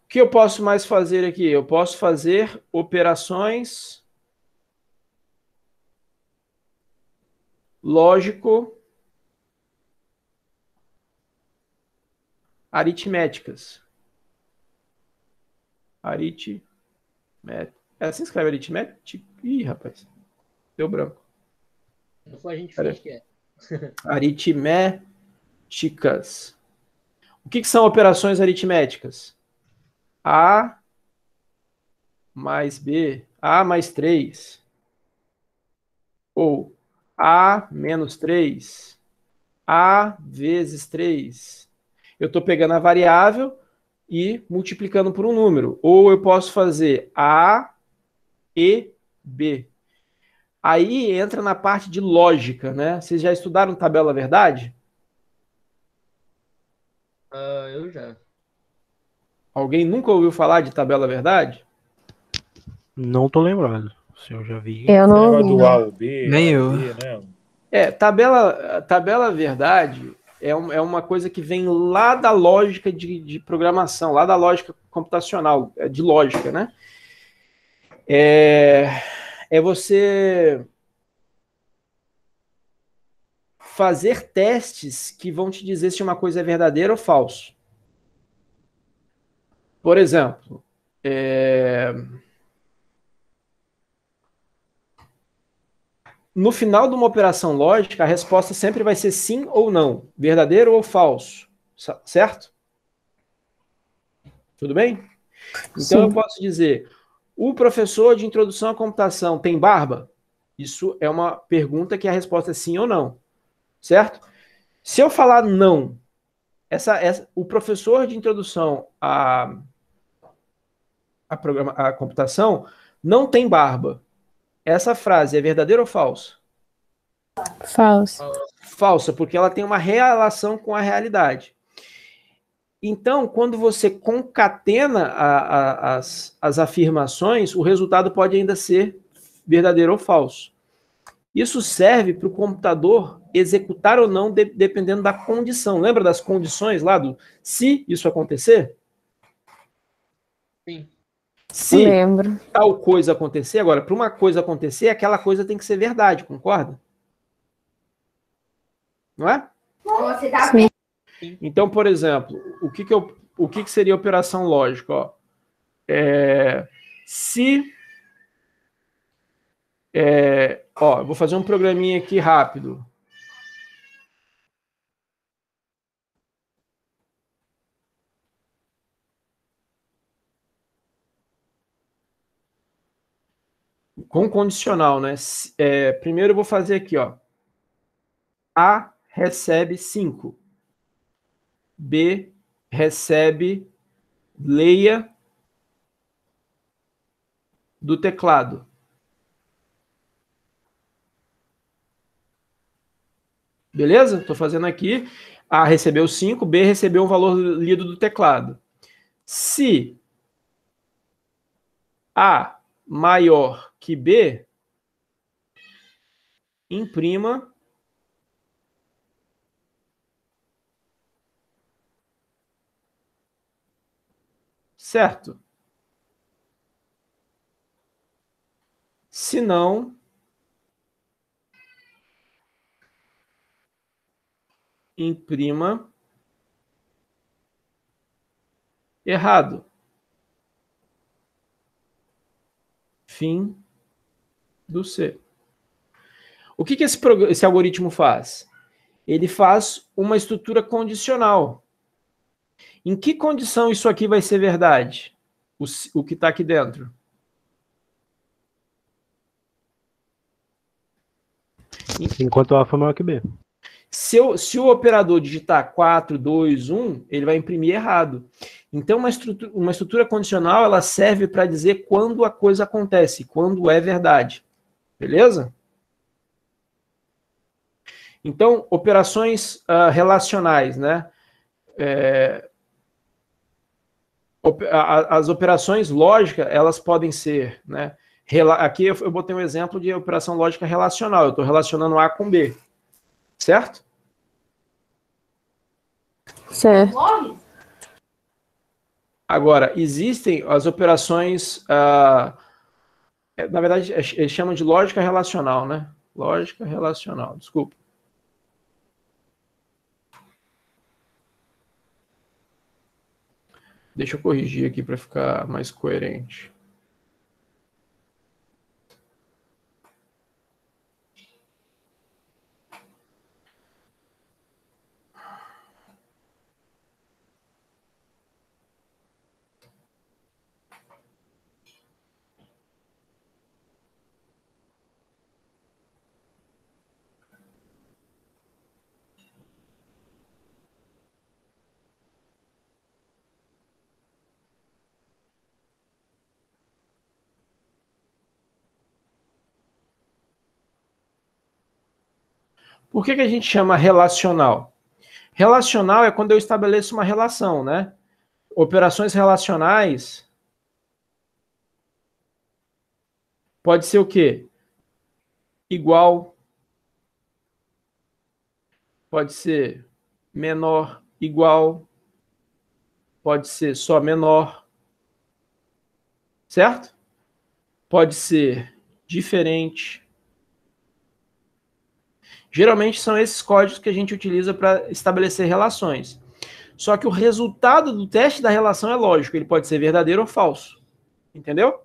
O que eu posso mais fazer aqui? Eu posso fazer operações lógico-aritméticas. Assim escreve aritmética? Ih, rapaz. Deu branco. Não foi a gente finge que é. Aritméticas. O que são operações aritméticas? A mais B, A mais 3. Ou A menos 3. A vezes 3. Eu estou pegando a variável e multiplicando por um número. Ou eu posso fazer A e B. Aí entra na parte de lógica, né? Vocês já estudaram tabela verdade? Eu já. Alguém nunca ouviu falar de tabela verdade? Não tô lembrado. Se eu já vi. Eu não. Do A ou B. Nem eu. B, né? Tabela verdade é uma coisa que vem lá da lógica de programação, lá da lógica computacional, de lógica, né? É você fazer testes que vão te dizer se uma coisa é verdadeira ou falso. Por exemplo, no final de uma operação lógica, a resposta sempre vai ser sim ou não, verdadeiro ou falso, certo? Tudo bem? Então sim. Eu posso dizer, o professor de introdução à computação tem barba? Isso é uma pergunta que a resposta é sim ou não, certo? Se eu falar não, o professor de introdução à computação não tem barba. Essa frase é verdadeira ou falsa? Falsa. Falsa, porque ela tem uma relação com a realidade. Então, quando você concatena as afirmações, o resultado pode ainda ser verdadeiro ou falso. Isso serve para o computador executar ou não, dependendo da condição. Lembra das condições lá do se isso acontecer? Sim. Se tal coisa acontecer, agora, para uma coisa acontecer, aquela coisa tem que ser verdade, concorda? Não é? Você tá bem. Então, por exemplo, o que seria operação lógica? Ó? Ó, eu vou fazer um programinha aqui rápido. Com condicional, né? Primeiro eu vou fazer aqui, ó. A recebe 5. B recebe leia do teclado. Beleza? Estou fazendo aqui. A recebeu 5, B recebeu o valor lido do teclado. Se A maior que B, imprima certo. Se não, imprima errado. Fim do C. O que esse algoritmo faz? Ele faz uma estrutura condicional. Em que condição isso aqui vai ser verdade? O que está aqui dentro? Enquanto A for maior que B. Se o operador digitar 4, 2, 1, ele vai imprimir errado. Então, uma estrutura condicional, ela serve para dizer quando a coisa acontece, quando é verdade. Beleza? Então, operações relacionais, né? As operações lógicas, elas podem ser, né? Aqui eu botei um exemplo de operação lógica relacional. Eu estou relacionando A com B. Certo? Certo. Agora, existem as operações, na verdade, eles chamam de lógica relacional, né? Lógica relacional, desculpa. Deixa eu corrigir aqui para ficar mais coerente. Por que a gente chama relacional? Relacional é quando eu estabeleço uma relação, né? Operações relacionais pode ser o quê? Igual, pode ser menor, igual, pode ser só menor, certo? Pode ser diferente. Geralmente são esses códigos que a gente utiliza para estabelecer relações. Só que o resultado do teste da relação é lógico, ele pode ser verdadeiro ou falso. Entendeu?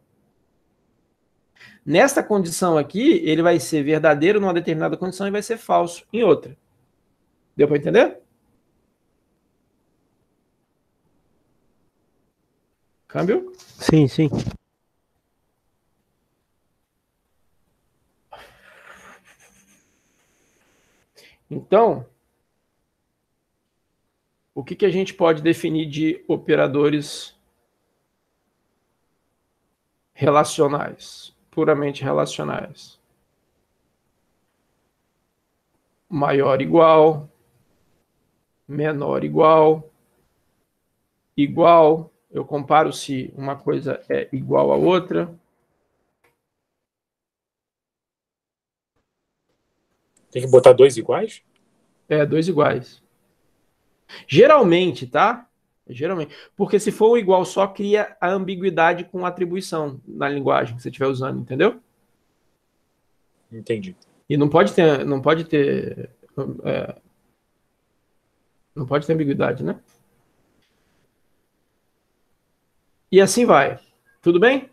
Nesta condição aqui, ele vai ser verdadeiro numa determinada condição e vai ser falso em outra. Deu para entender? Câmbio? Sim, sim. Então, o que a gente pode definir de operadores relacionais, puramente relacionais? maior igual, menor igual, igual. Eu comparo se uma coisa é igual a outra. Tem que botar 2 iguais? 2 iguais. Geralmente, tá? Geralmente. Porque se for um igual só, cria a ambiguidade com atribuição na linguagem que você estiver usando, entendeu? Entendi. E não pode ter ambiguidade, né? E assim vai. Tudo bem?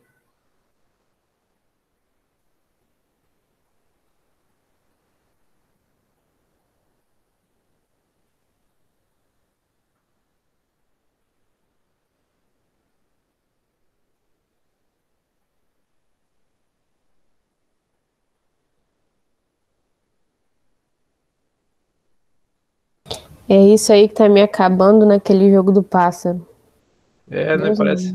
É isso aí que tá me acabando naquele jogo do pássaro. Né? Parece.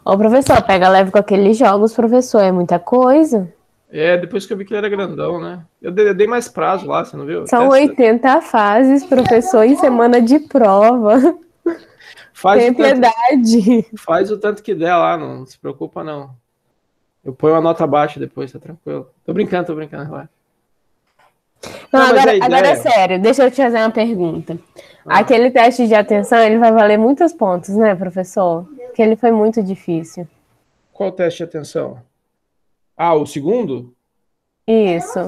Ô, professor, pega leve com aqueles jogos, professor, é muita coisa. Depois que eu vi que ele era grandão, né? Eu dei mais prazo lá, você não viu? São 80 fases, professor, em semana de prova. Tem piedade. Faz o tanto que der lá, não se preocupa, não. Eu ponho uma nota baixa depois, tá tranquilo. Tô brincando, relaxa. Não, agora é sério, deixa eu te fazer uma pergunta. Aquele teste de atenção, ele vai valer muitos pontos, né, professor? Porque ele foi muito difícil. Qual teste de atenção? O segundo? Isso.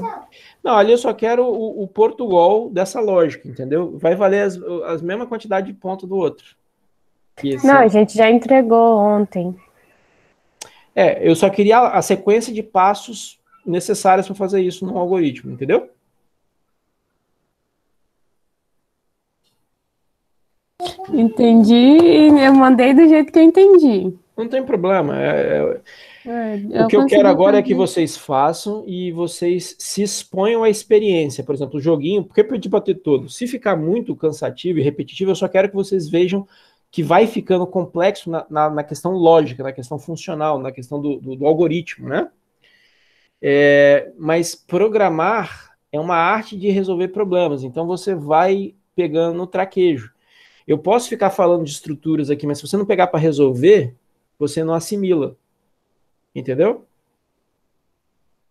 Não, ali eu só quero o Portugal dessa lógica, entendeu? Vai valer as mesma quantidade de pontos do outro. Não, a gente já entregou ontem. Eu só queria a sequência de passos necessários para fazer isso no algoritmo, entendeu? Entendi, eu mandei do jeito que eu entendi. Não tem problema. O que eu quero agora é que vocês façam e vocês se exponham à experiência. Por exemplo, o joguinho, porque eu pedi para ter todo. Se ficar muito cansativo e repetitivo, eu só quero que vocês vejam que vai ficando complexo na questão lógica, na questão funcional, na questão do algoritmo, né? Mas programar é uma arte de resolver problemas, então você vai pegando no traquejo. Eu posso ficar falando de estruturas aqui, mas se você não pegar para resolver, você não assimila. Entendeu?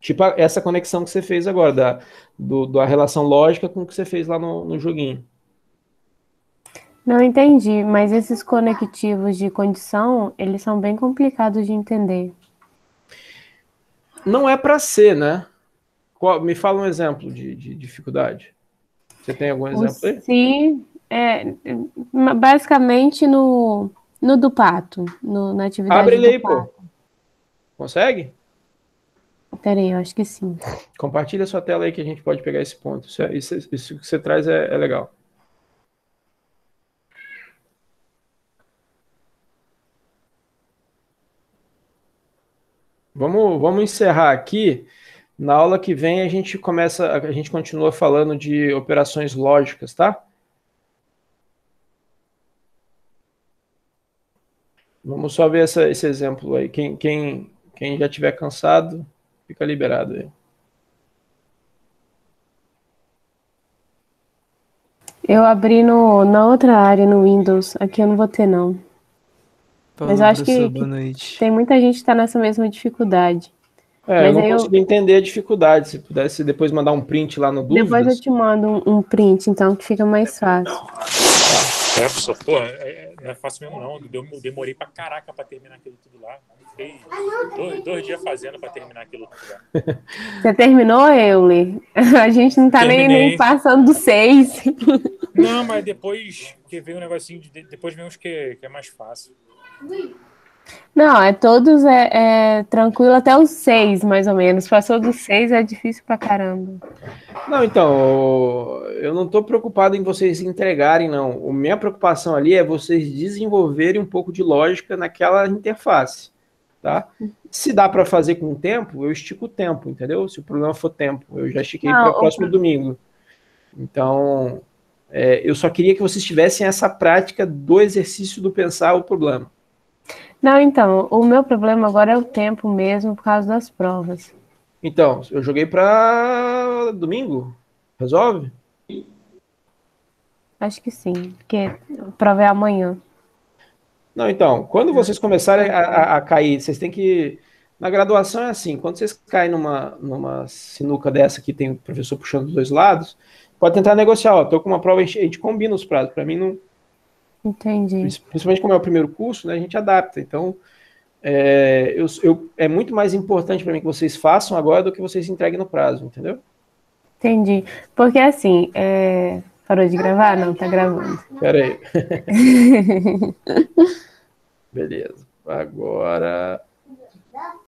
Tipo essa conexão que você fez agora, da relação lógica com o que você fez lá no joguinho. Não entendi, mas esses conectivos de condição, eles são bem complicados de entender. Não é para ser, né? Me fala um exemplo de dificuldade. Você tem algum exemplo aí? Sim, basicamente no do pato, na atividade Abre ele aí, do pato. pô. Consegue? Peraí, eu acho que sim. Compartilha sua tela aí que a gente pode pegar esse ponto. Isso que você traz é legal. Vamos encerrar aqui. Na aula que vem a gente continua falando de operações lógicas, tá? Vamos só ver esse exemplo aí. Quem já tiver cansado, fica liberado aí. Eu abri na outra área, no Windows. Aqui eu não vou ter, não. Mas eu acho que tem muita gente que está nessa mesma dificuldade. Eu não consegui entender a dificuldade. Se pudesse depois mandar um print lá no Dúvidas. Depois eu te mando um print, então, que fica mais fácil. Professor, pô, não é fácil mesmo não. Eu demorei pra caraca pra terminar aquilo tudo lá. Fiquei 2 dias fazendo pra terminar aquilo tudo lá. Você terminou, Euler? A gente não tá nem passando do 6. Não, mas depois que veio um negocinho, depois vem uns que é mais fácil. Não, todos tranquilo até os 6, mais ou menos. Passou dos 6 é difícil pra caramba. Não, então, eu não tô preocupado em vocês entregarem, não. A minha preocupação ali é vocês desenvolverem um pouco de lógica naquela interface, tá? Se dá para fazer com o tempo, eu estico o tempo, entendeu? Se o problema for tempo, eu já estiquei para o próximo domingo. Então, eu só queria que vocês tivessem essa prática do exercício do pensar o problema. Não, então, o meu problema agora é o tempo mesmo, por causa das provas. Então, eu joguei para domingo. Resolve? Acho que sim, porque a prova é amanhã. Não, então, quando vocês começarem a cair, vocês têm que... Na graduação é assim, quando vocês caem numa sinuca dessa que tem o professor puxando dos dois lados, pode tentar negociar, ó, tô com uma prova, a gente combina os prazos, para mim não... Entendi. Principalmente como é o primeiro curso, né, a gente adapta, então é muito mais importante para mim que vocês façam agora do que vocês entreguem no prazo, entendeu? Entendi, porque assim, parou de gravar? Não, tá gravando. Pera aí. Beleza, agora...